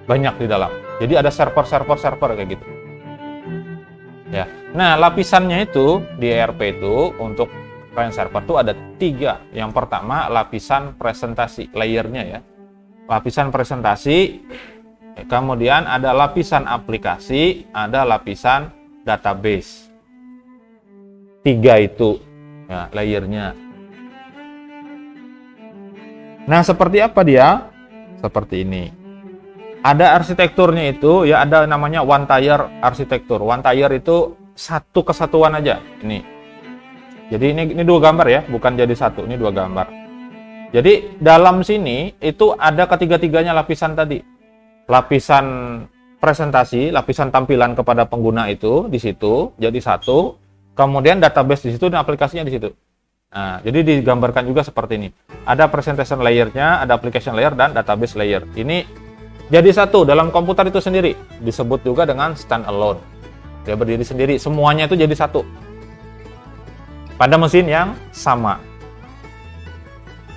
banyak di dalam. Jadi ada server kayak gitu. Ya, nah lapisannya itu di ERP itu untuk client server itu ada 3. Yang pertama lapisan presentasi, layernya ya. Lapisan presentasi, kemudian ada lapisan aplikasi, ada lapisan database. 3 itu ya layernya. Nah, seperti apa dia? Seperti ini. Ada arsitekturnya itu ya, ada namanya one tier arsitektur. One tier itu satu kesatuan aja ini. Jadi ini 2 gambar ya, bukan jadi satu, ini 2 gambar. Jadi dalam sini itu ada ketiga-tiganya lapisan tadi. Lapisan presentasi, lapisan tampilan kepada pengguna itu di situ jadi satu. Kemudian database di situ dan aplikasinya di situ. Nah, jadi digambarkan juga seperti ini. Ada presentation layer-nya, ada application layer dan database layer. Ini jadi satu dalam komputer itu sendiri. Disebut juga dengan standalone. Dia berdiri sendiri, semuanya itu jadi satu. Pada mesin yang sama.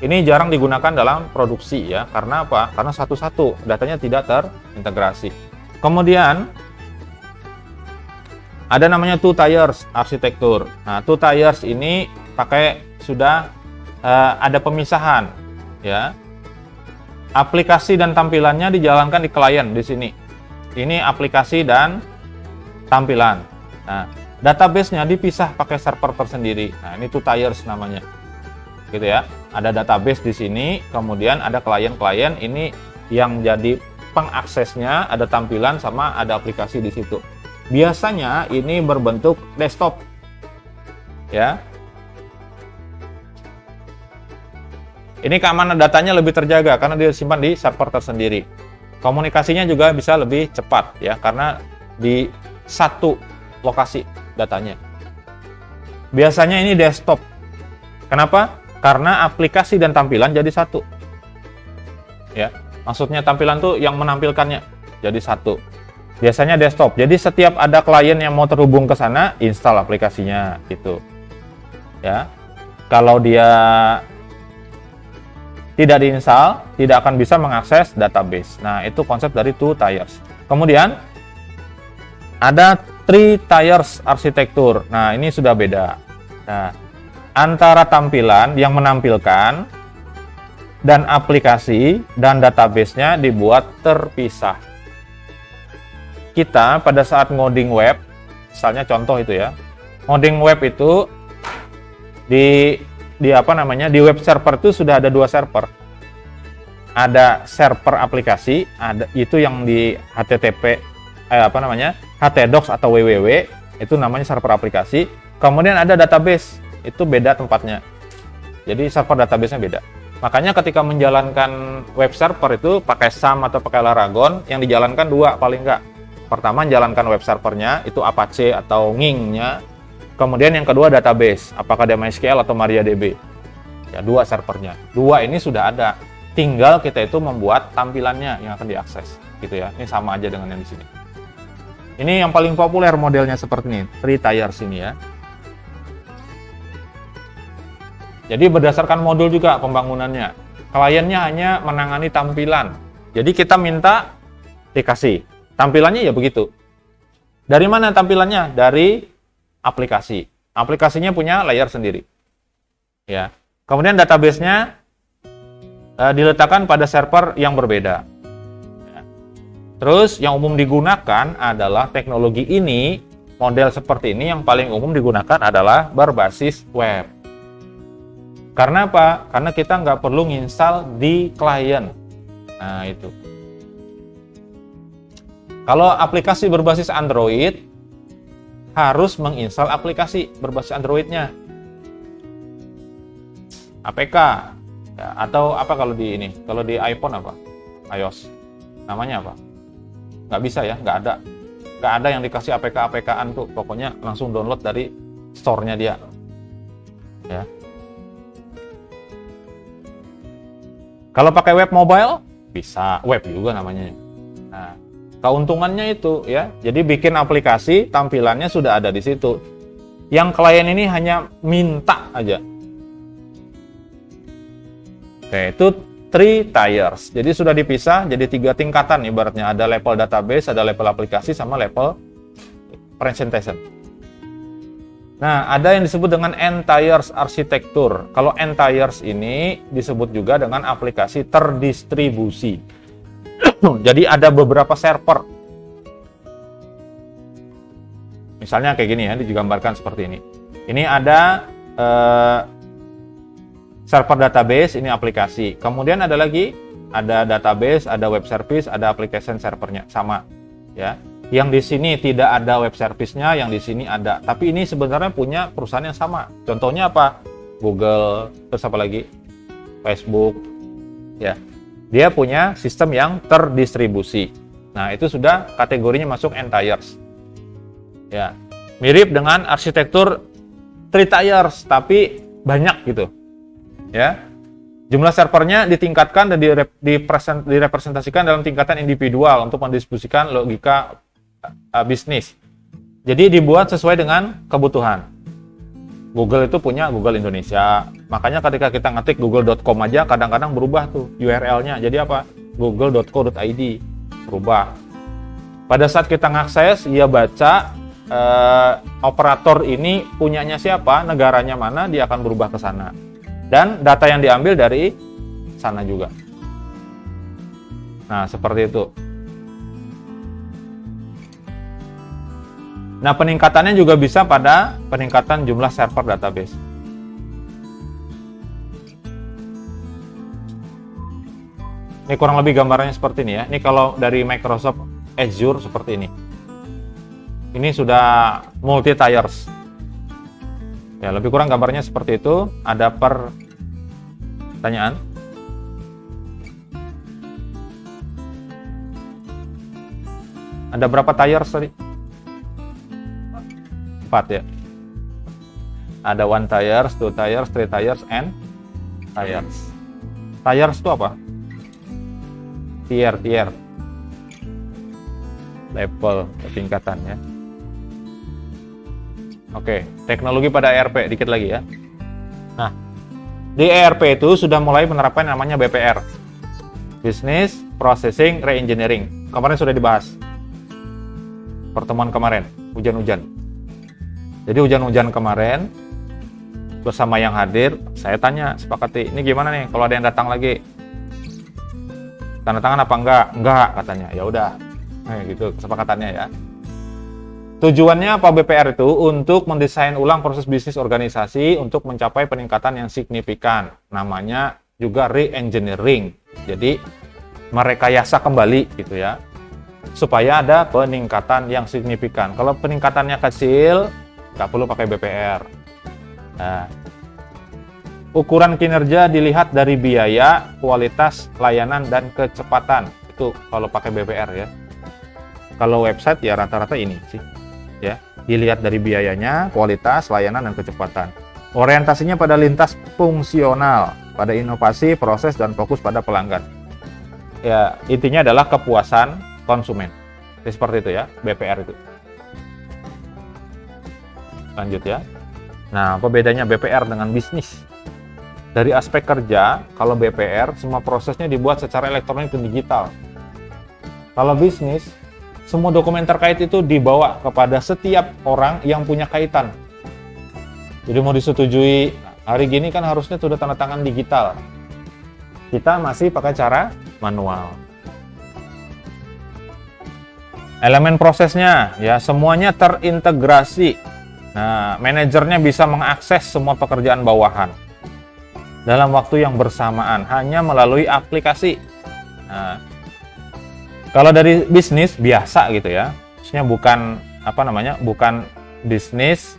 Ini jarang digunakan dalam produksi ya. Karena apa? Karena satu-satu, datanya tidak terintegrasi. Kemudian ada namanya two tiers arsitektur. Nah, two tiers ini pakai sudah ada pemisahan ya. Aplikasi dan tampilannya dijalankan di klien di sini. Ini aplikasi dan tampilan. Nah, database-nya dipisah pakai server tersendiri. Nah, ini two tiers namanya. Gitu ya. Ada database di sini, kemudian ada klien-klien ini yang jadi pengaksesnya, ada tampilan sama ada aplikasi di situ. Biasanya ini berbentuk desktop. Ya. Ini keamanan datanya lebih terjaga karena disimpan di server tersendiri. Komunikasinya juga bisa lebih cepat ya karena di satu lokasi datanya. Biasanya ini desktop. Kenapa? Karena aplikasi dan tampilan jadi satu. Ya, maksudnya tampilan tuh yang menampilkannya jadi satu. Biasanya desktop. Jadi setiap ada klien yang mau terhubung ke sana, install aplikasinya gitu. Ya. Kalau dia tidak diinstal, tidak akan bisa mengakses database. Nah, itu konsep dari two tiers. Kemudian ada three tiers arsitektur. Nah, ini sudah beda. Nah, antara tampilan yang menampilkan dan aplikasi dan database-nya dibuat terpisah. Kita pada saat ngoding web, misalnya contoh itu ya, ngoding web itu di web server itu sudah ada 2 server. Ada server aplikasi, ada itu yang di HTTP htdocs atau www, itu namanya server aplikasi. Kemudian ada database, itu beda tempatnya. Jadi server database-nya beda. Makanya ketika menjalankan web server itu pakai SAM atau pakai Laragon, yang dijalankan 2 paling enggak. Pertama jalankan web servernya, itu Apache atau Nging-nya. Kemudian yang kedua database, apakah dia MySQL atau MariaDB. Ya, 2 servernya. 2 ini sudah ada. Tinggal kita itu membuat tampilannya yang akan diakses. Gitu ya. Ini sama aja dengan yang di sini. Ini yang paling populer modelnya seperti ini, 3 tiers ini ya. Jadi berdasarkan modul juga pembangunannya. Kliennya hanya menangani tampilan. Jadi kita minta dikasih. Tampilannya ya begitu. Dari mana tampilannya? Dari aplikasi. Aplikasinya punya layer sendiri. Ya. Kemudian database-nya diletakkan pada server yang berbeda. Ya. Terus yang umum digunakan adalah teknologi ini, model seperti ini yang paling umum digunakan adalah berbasis web. Karena apa? Karena kita nggak perlu nginstal di klien. Nah, itu. Kalau aplikasi berbasis Android, harus menginstal aplikasi berbasis Android-nya. APK. Ya, atau apa kalau di ini? Kalau di iPhone apa? iOS. Namanya apa? Nggak bisa ya, nggak ada. Nggak ada yang dikasih APK-APK-an tuh. Pokoknya langsung download dari store-nya dia. Ya. Kalau pakai web mobile, bisa. Web juga namanya. Nah, keuntungannya itu ya. Jadi bikin aplikasi, tampilannya sudah ada di situ. Yang klien ini hanya minta aja. Oke, itu 3 tiers. Jadi sudah dipisah jadi 3 tingkatan ibaratnya. Ada level database, ada level aplikasi, sama level presentation. Nah, ada yang disebut dengan N-tiers arsitektur. Kalau N-tiers ini disebut juga dengan aplikasi terdistribusi. Jadi ada beberapa server. Misalnya kayak gini ya, digambarkan seperti ini. Ini ada server database, ini aplikasi. Kemudian ada lagi, ada database, ada web service, ada application servernya, sama ya. Yang di sini tidak ada web service-nya, yang di sini ada. Tapi ini sebenarnya punya perusahaan yang sama. Contohnya apa? Google, terus apa lagi? Facebook, ya. Dia punya sistem yang terdistribusi. Nah, itu sudah kategorinya masuk N-tiers. Ya, mirip dengan arsitektur 3 tiers, tapi banyak gitu. Ya, jumlah servernya ditingkatkan dan direpresentasikan dalam tingkatan individual untuk mendistribusikan logika bisnis. Jadi dibuat sesuai dengan kebutuhan. Google itu punya Google Indonesia. Makanya ketika kita ngetik google.com aja kadang-kadang berubah tuh URL-nya. Jadi apa? google.co.id berubah. Pada saat kita ngakses, ia baca operator ini punyanya siapa, negaranya mana, dia akan berubah ke sana. Dan data yang diambil dari sana juga. Nah, seperti itu. Nah, peningkatannya juga bisa pada peningkatan jumlah server database. Ini kurang lebih gambarannya seperti ini ya. Ini kalau dari Microsoft Azure seperti ini. Ini sudah multi tiers. Ya, lebih kurang gambarnya seperti itu. Ada pertanyaan? Ada berapa tiers tadi? 4 ya. Ada 1 tiers, 2 tiers, 3 tiers, and tiers. Tiers itu apa? Tier. Level tingkatannya. Oke, teknologi pada ERP dikit lagi ya. Nah, di ERP itu sudah mulai menerapkan yang namanya BPR. Business Processing Reengineering. Kemarin sudah dibahas. Pertemuan kemarin, hujan-hujan. Jadi hujan-hujan kemarin bersama yang hadir, saya tanya, sepakati, ini gimana nih kalau ada yang datang lagi? Tanda tangan apa enggak? Enggak, katanya. Ya udah. Nah, gitu kesepakatannya ya. Tujuannya apa BPR itu? Untuk mendesain ulang proses bisnis organisasi untuk mencapai peningkatan yang signifikan. Namanya juga re-engineering. Jadi merekayasa kembali gitu ya. Supaya ada peningkatan yang signifikan. Kalau peningkatannya kecil, nggak perlu pakai BPR. Nah, ukuran kinerja dilihat dari biaya, kualitas, layanan, dan kecepatan. Itu kalau pakai BPR ya. Kalau website ya rata-rata ini sih. Ya, dilihat dari biayanya, kualitas, layanan, dan kecepatan. Orientasinya pada lintas fungsional, pada inovasi, proses, dan fokus pada pelanggan. Ya, intinya adalah kepuasan konsumen. Jadi seperti itu ya, BPR itu. Lanjut ya. Nah, apa bedanya BPR dengan bisnis? Dari aspek kerja, kalau BPR, semua prosesnya dibuat secara elektronik dan digital. Kalau bisnis, semua dokumen terkait itu dibawa kepada setiap orang yang punya kaitan. Jadi mau disetujui, hari gini kan harusnya sudah tanda tangan digital. Kita masih pakai cara manual. Elemen prosesnya, ya semuanya terintegrasi. Nah, manajernya bisa mengakses semua pekerjaan bawahan. dalam waktu yang bersamaan hanya melalui aplikasi. Nah, kalau dari bisnis biasa gitu ya, maksudnya bukan bukan bisnis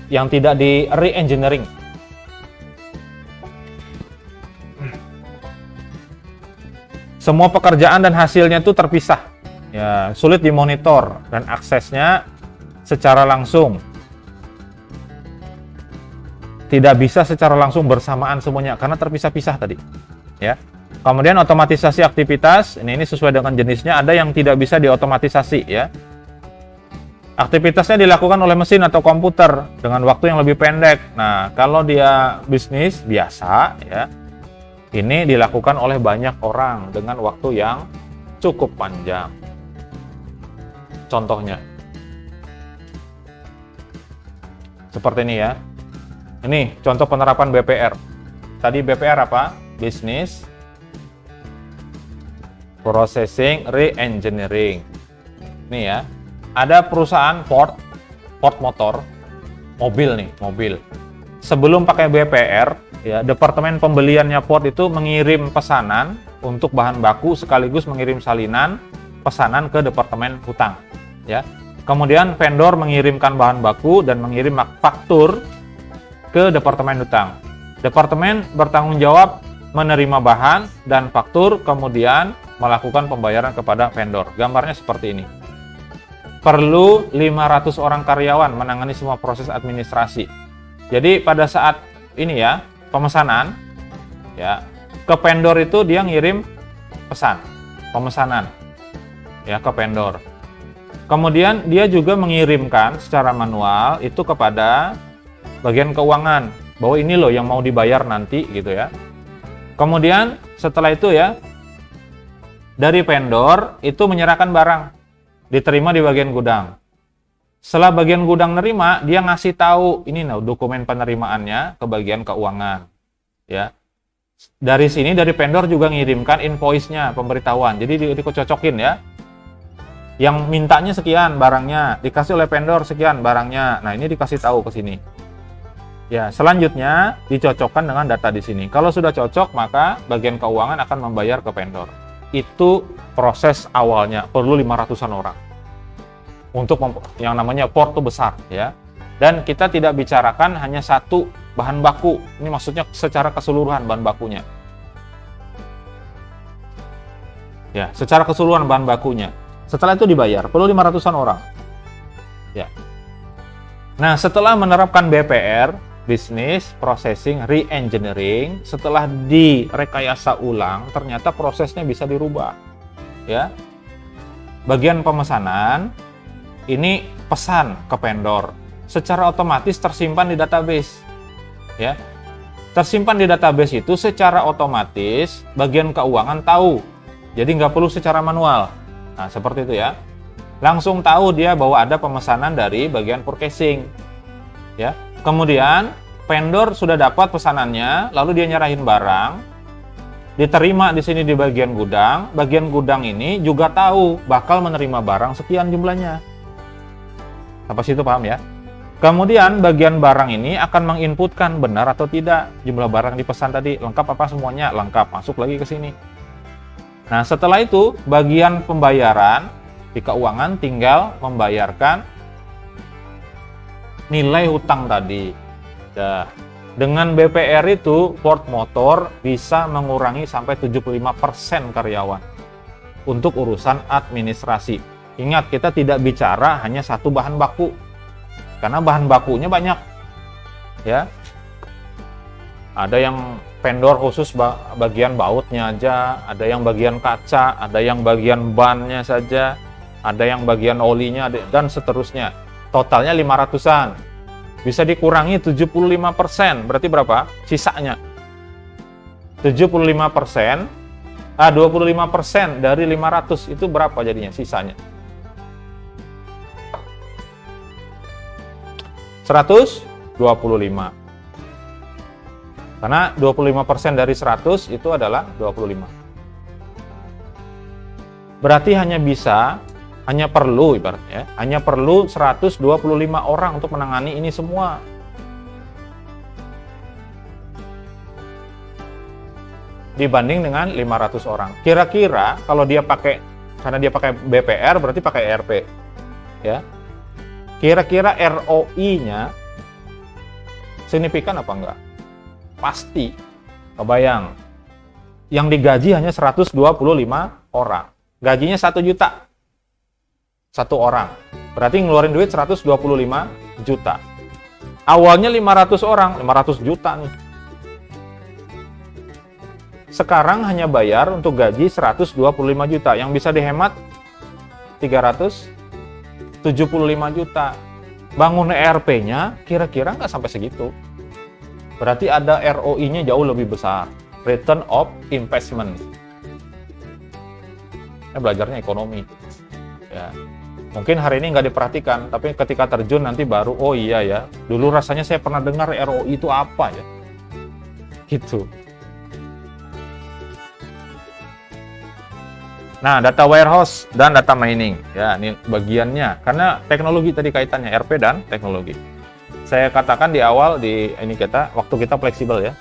yang tidak di re-engineering. Semua pekerjaan dan hasilnya itu terpisah, ya, sulit dimonitor dan aksesnya secara langsung. Tidak bisa secara langsung bersamaan semuanya karena terpisah-pisah tadi, ya. Kemudian otomatisasi aktivitas, ini sesuai dengan jenisnya, ada yang tidak bisa diotomatisasi ya. Aktivitasnya dilakukan oleh mesin atau komputer dengan waktu yang lebih pendek. Nah, kalau dia bisnis biasa ya, ini dilakukan oleh banyak orang dengan waktu yang cukup panjang. Contohnya seperti ini ya. Ini contoh penerapan BPR. Tadi BPR apa? Business Processing Re-engineering. Ini ya. Ada perusahaan Ford motor, mobil. Sebelum pakai BPR, ya, departemen pembeliannya Ford itu mengirim pesanan untuk bahan baku sekaligus mengirim salinan pesanan ke departemen hutang, ya. Kemudian vendor mengirimkan bahan baku dan mengirim faktur ke departemen hutang. Departemen bertanggung jawab menerima bahan dan faktur, kemudian melakukan pembayaran kepada vendor. Gambarnya seperti ini. Perlu 500 orang karyawan menangani semua proses administrasi. Jadi pada saat ini ya, pemesanan ya, ke vendor itu dia ngirim pemesanan ya ke vendor. Kemudian dia juga mengirimkan secara manual itu kepada bagian keuangan bahwa ini loh yang mau dibayar nanti gitu ya. Kemudian setelah itu ya, dari vendor itu menyerahkan barang, diterima di bagian gudang. Setelah bagian gudang nerima, dia ngasih tahu ini loh dokumen penerimaannya ke bagian keuangan. Ya. Dari sini dari vendor juga ngirimkan invoice-nya, pemberitahuan. Jadi dikocokin ya. Yang mintanya sekian barangnya, dikasih oleh vendor sekian barangnya. Nah, ini dikasih tahu ke sini. Ya, selanjutnya dicocokkan dengan data di sini. Kalau sudah cocok, maka bagian keuangan akan membayar ke vendor. Itu proses awalnya, perlu 500-an orang. Untuk yang namanya port itu besar ya. Dan kita tidak bicarakan hanya satu bahan baku. Ini maksudnya secara keseluruhan bahan bakunya. Ya, secara keseluruhan bahan bakunya. Setelah itu dibayar, perlu 500-an orang. Ya. Nah, setelah menerapkan BPR, Business Processing Re-engineering, setelah direkayasa ulang, ternyata prosesnya bisa dirubah. Ya. Bagian pemesanan ini pesan ke vendor, secara otomatis tersimpan di database. Ya. Tersimpan di database itu secara otomatis bagian keuangan tahu. Jadi nggak perlu secara manual. Nah, seperti itu ya. Langsung tahu dia bahwa ada pemesanan dari bagian purchasing. Ya. Kemudian vendor sudah dapat pesanannya, lalu dia nyerahin barang, diterima di sini di bagian gudang. Bagian gudang ini juga tahu bakal menerima barang sekian jumlahnya. Sampai situ paham ya? Kemudian bagian barang ini akan menginputkan benar atau tidak jumlah barang dipesan tadi, lengkap apa semuanya? Lengkap, masuk lagi ke sini. Nah, setelah itu bagian pembayaran di keuangan tinggal membayarkan nilai hutang tadi. Nah, dengan BPR itu Ford Motor bisa mengurangi sampai 75% karyawan untuk urusan administrasi. Ingat, kita tidak bicara hanya satu bahan baku. Karena bahan bakunya banyak. Ya. Ada yang vendor khusus bagian bautnya aja, ada yang bagian kaca, ada yang bagian bannya saja, ada yang bagian olinya, dan seterusnya. Totalnya 500-an. Bisa dikurangi 75%, berarti berapa? Sisanya. 75%, 25% dari 500 itu berapa jadinya sisanya? 125. Karena 25% dari 100 itu adalah 25. Berarti hanya perlu ibaratnya, hanya perlu 125 orang untuk menangani ini semua. dibanding dengan 500 orang. Kira-kira kalau dia pakai, karena dia pakai BPR berarti pakai ERP, ya. Kira-kira ROI-nya signifikan apa enggak? Pasti. Kebayang. Yang digaji hanya 125 orang. Gajinya 1 juta. Satu orang. Berarti ngeluarin duit 125 juta. Awalnya 500 orang, 500 juta nih. Sekarang hanya bayar untuk gaji 125 juta. Yang bisa dihemat 375 juta. Bangun ERP-nya kira-kira nggak sampai segitu. Berarti ada ROI-nya jauh lebih besar. Return of investment. Belajarnya ekonomi. Ya. Mungkin hari ini nggak diperhatikan, tapi ketika terjun nanti baru, oh iya ya, dulu rasanya saya pernah dengar ROI itu apa ya. Gitu. Nah, data warehouse dan data mining. Ya, ini bagiannya. Karena teknologi tadi kaitannya RP dan teknologi. Saya katakan di awal waktu kita fleksibel ya.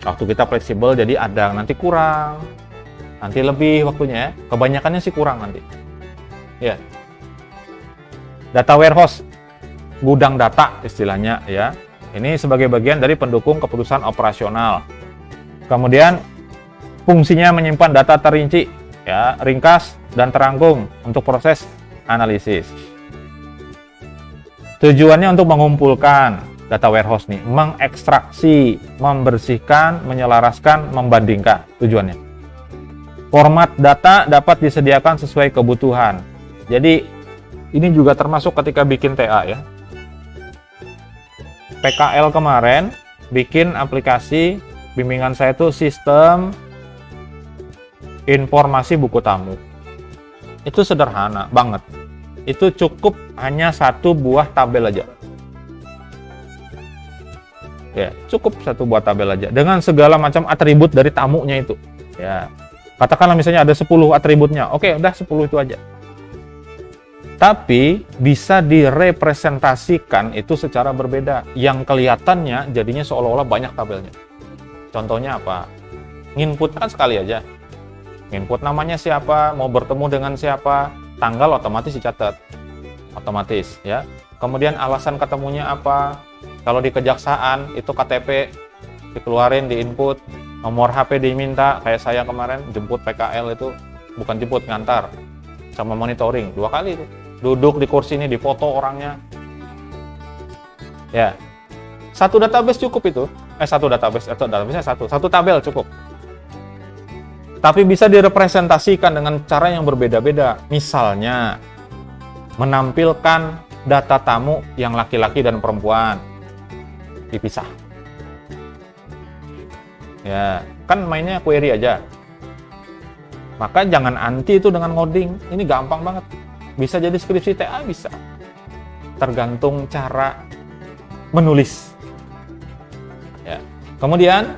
Waktu kita fleksibel jadi ada nanti kurang, nanti lebih waktunya ya. Kebanyakannya sih kurang nanti. Ya. Data warehouse, gudang data istilahnya ya. Ini sebagai bagian dari pendukung keputusan operasional. Kemudian fungsinya menyimpan data terinci, ya, ringkas dan terangkum untuk proses analisis. Tujuannya untuk mengumpulkan data warehouse nih, mengekstraksi, membersihkan, menyelaraskan, membandingkan tujuannya. Format data dapat disediakan sesuai kebutuhan. Jadi ini juga termasuk ketika bikin TA ya. PKL kemarin bikin aplikasi bimbingan saya itu sistem informasi buku tamu. Itu sederhana banget. Itu cukup hanya 1 buah tabel aja. Ya, cukup 1 buah tabel aja dengan segala macam atribut dari tamunya itu. Ya. Katakanlah misalnya ada 10 atributnya. Oke, udah 10 itu aja. Tapi bisa direpresentasikan itu secara berbeda. Yang kelihatannya jadinya seolah-olah banyak tabelnya. Contohnya apa? Nginput kan sekali aja. Input namanya siapa, mau bertemu dengan siapa, tanggal otomatis dicatat. Otomatis ya. Kemudian alasan ketemunya apa? Kalau di kejaksaan itu KTP dikeluarin, diinput, nomor HP diminta, kayak saya kemarin jemput PKL itu, bukan jemput, ngantar sama monitoring 2 kali itu. Duduk di kursi ini, difoto orangnya. Ya. Satu database cukup itu. Satu tabel cukup. Tapi bisa direpresentasikan dengan cara yang berbeda-beda. Misalnya, menampilkan data tamu yang laki-laki dan perempuan. Dipisah. Ya, kan mainnya query aja. Maka jangan anti itu dengan ngoding. Ini gampang banget. Bisa jadi skripsi TA, bisa. Tergantung cara menulis. Ya. Kemudian,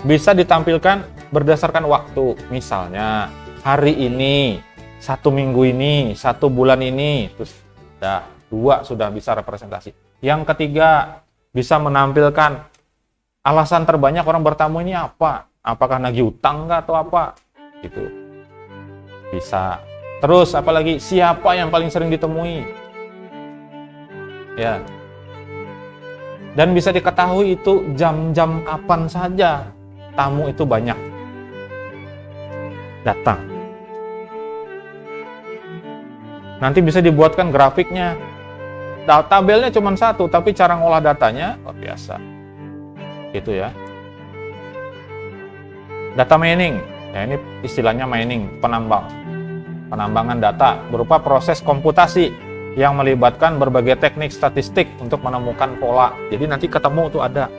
bisa ditampilkan berdasarkan waktu, misalnya hari ini, 1 minggu ini, 1 bulan ini, terus 2 sudah bisa representasi. Yang ketiga, bisa menampilkan alasan terbanyak orang bertamu ini apa? Apakah nagih utang nggak atau apa? Gitu. Bisa. Terus apalagi siapa yang paling sering ditemui? Ya. Dan bisa diketahui itu jam-jam kapan saja tamu itu banyak datang. Nanti bisa dibuatkan grafiknya. Tabelnya cuma 1, tapi cara ngolah datanya luar biasa. Gitu ya. Data mining. Ya, ini istilahnya mining, penambangan data berupa proses komputasi yang melibatkan berbagai teknik statistik untuk menemukan pola. Jadi nanti ketemu tuh ada.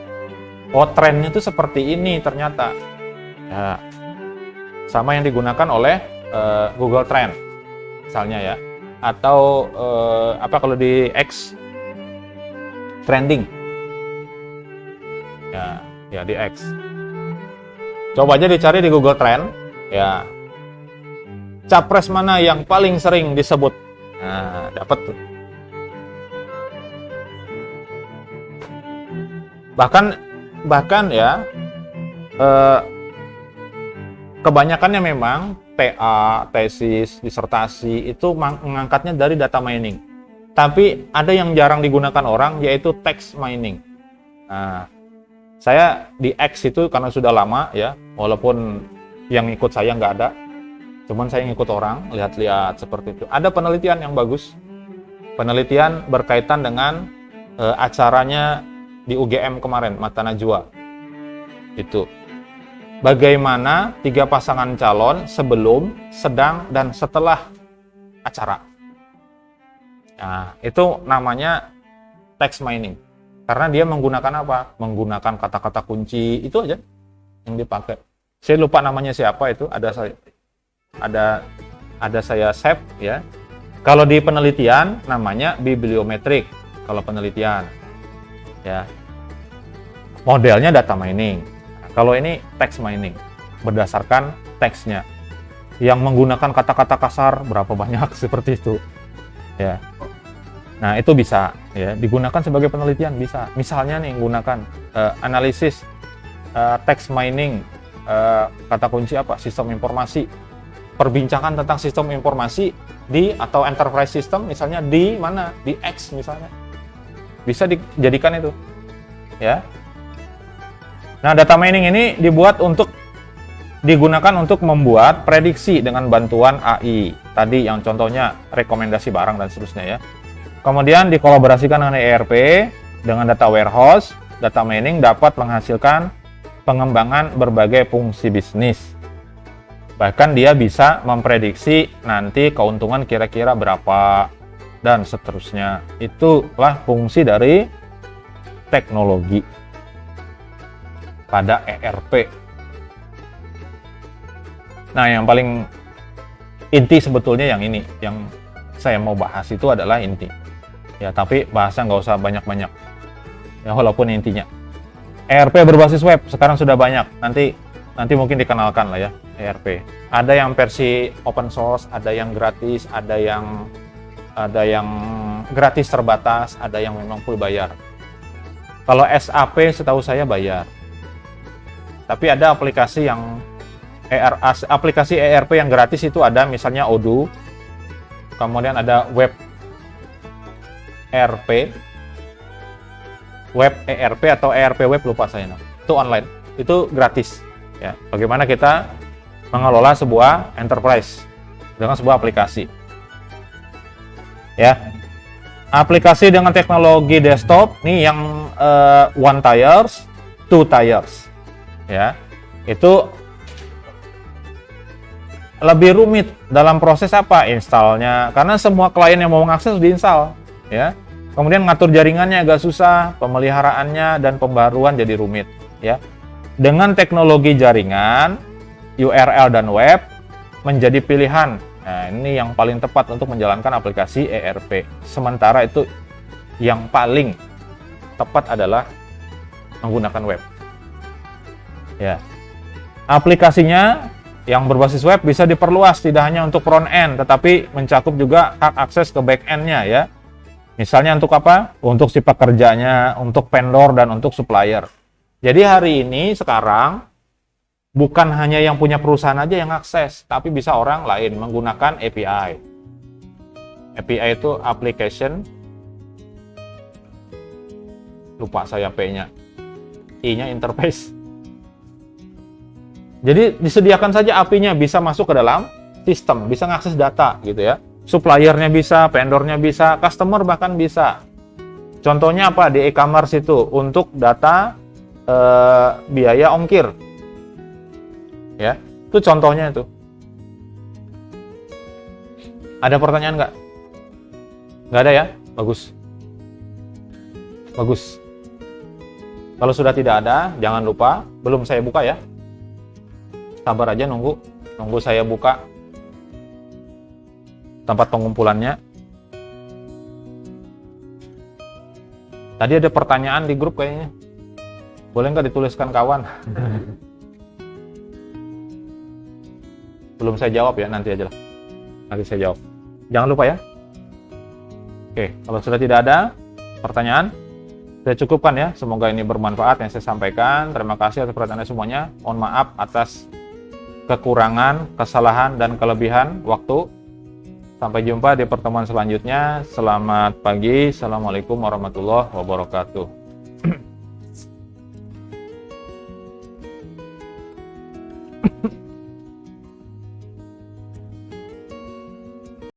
Oh, trennya tuh seperti ini ternyata. Ya. Sama yang digunakan oleh Google Trend misalnya ya, atau kalau di X trending ya di X, coba aja dicari di Google Trend ya, capres mana yang paling sering disebut, nah dapat tuh. Bahkan ya eh, kebanyakannya memang TA, tesis, disertasi itu mengangkatnya dari data mining. Tapi ada yang jarang digunakan orang, yaitu text mining. Nah, saya di X itu karena sudah lama ya, walaupun yang ikut saya nggak ada, cuman saya ngikut orang, lihat-lihat seperti itu. Ada penelitian yang bagus, penelitian berkaitan dengan acaranya di UGM kemarin, Mata Najwa. Itu bagaimana 3 pasangan calon sebelum, sedang, dan setelah acara. Nah, itu namanya text mining. Karena dia menggunakan apa? Menggunakan kata-kata kunci, itu aja yang dipakai. Saya lupa namanya siapa itu, ada saya save ya. Kalau di penelitian namanya bibliometrik. Kalau penelitian ya. Modelnya data mining. Kalau ini text mining, berdasarkan teksnya. Yang menggunakan kata-kata kasar berapa banyak seperti itu. Ya. Nah, itu bisa ya digunakan sebagai penelitian, bisa. Misalnya nih menggunakan analisis text mining, kata kunci apa? Sistem informasi. Perbincangan tentang sistem informasi di atau enterprise system misalnya di mana? Di X misalnya. Bisa dijadikan itu. Ya. Nah, data mining ini digunakan untuk membuat prediksi dengan bantuan AI. Tadi yang contohnya rekomendasi barang dan seterusnya ya. Kemudian dikolaborasikan dengan ERP, dengan data warehouse, data mining dapat menghasilkan pengembangan berbagai fungsi bisnis. Bahkan dia bisa memprediksi nanti keuntungan kira-kira berapa dan seterusnya. Itulah fungsi dari teknologi pada ERP. Nah, yang paling inti sebetulnya yang ini, yang saya mau bahas itu adalah inti. Ya, tapi bahasa nggak usah banyak-banyak. Ya, walaupun intinya. ERP berbasis web sekarang sudah banyak. Nanti mungkin dikenalkan lah ya, ERP. Ada yang versi open source, ada yang gratis, ada yang gratis terbatas, ada yang memang full bayar. Kalau SAP setahu saya bayar. Tapi ada aplikasi aplikasi ERP yang gratis itu ada, misalnya Odoo. Kemudian ada web ERP, web ERP atau ERP web, lupa saya. Itu online, itu gratis. Ya, bagaimana kita mengelola sebuah enterprise dengan sebuah aplikasi. Ya, aplikasi dengan teknologi desktop nih yang one tires, two tires. Ya, itu lebih rumit dalam proses apa? Installnya, karena semua klien yang mau mengakses diinstal. Ya. Kemudian ngatur jaringannya agak susah, pemeliharaannya dan pembaruan jadi rumit, ya. Dengan teknologi jaringan, URL dan web menjadi pilihan. Nah, ini yang paling tepat untuk menjalankan aplikasi ERP. Sementara itu yang paling tepat adalah menggunakan web. Ya. Aplikasinya yang berbasis web bisa diperluas, tidak hanya untuk front end, tetapi mencakup juga hak akses ke back end-nya ya. Misalnya untuk apa? Untuk si pekerjanya, untuk vendor, dan untuk supplier. Jadi hari ini sekarang bukan hanya yang punya perusahaan aja yang akses, tapi bisa orang lain menggunakan API. API itu application, lupa saya P-nya, I-nya interface. Jadi disediakan saja API-nya bisa masuk ke dalam sistem, bisa mengakses data gitu ya. Suppliernya bisa, vendornya bisa, customer bahkan bisa. Contohnya apa? Di e-commerce itu untuk data biaya ongkir. Ya, itu contohnya itu. Ada pertanyaan nggak? Nggak ada ya? Bagus. Bagus. Kalau sudah tidak ada, jangan lupa, belum saya buka ya. Sabar aja nunggu saya buka tempat pengumpulannya. Tadi ada pertanyaan di grup kayaknya. Boleh nggak dituliskan kawan? Belum saya jawab ya, nanti aja lah. Nanti saya jawab. Jangan lupa ya. Oke, kalau sudah tidak ada pertanyaan, Saya cukupkan ya, semoga ini bermanfaat yang saya sampaikan. Terima kasih atas perhatiannya semuanya. Mohon maaf atas kekurangan, kesalahan, dan kelebihan waktu. Sampai jumpa di pertemuan selanjutnya. Selamat pagi. Assalamualaikum warahmatullahi wabarakatuh.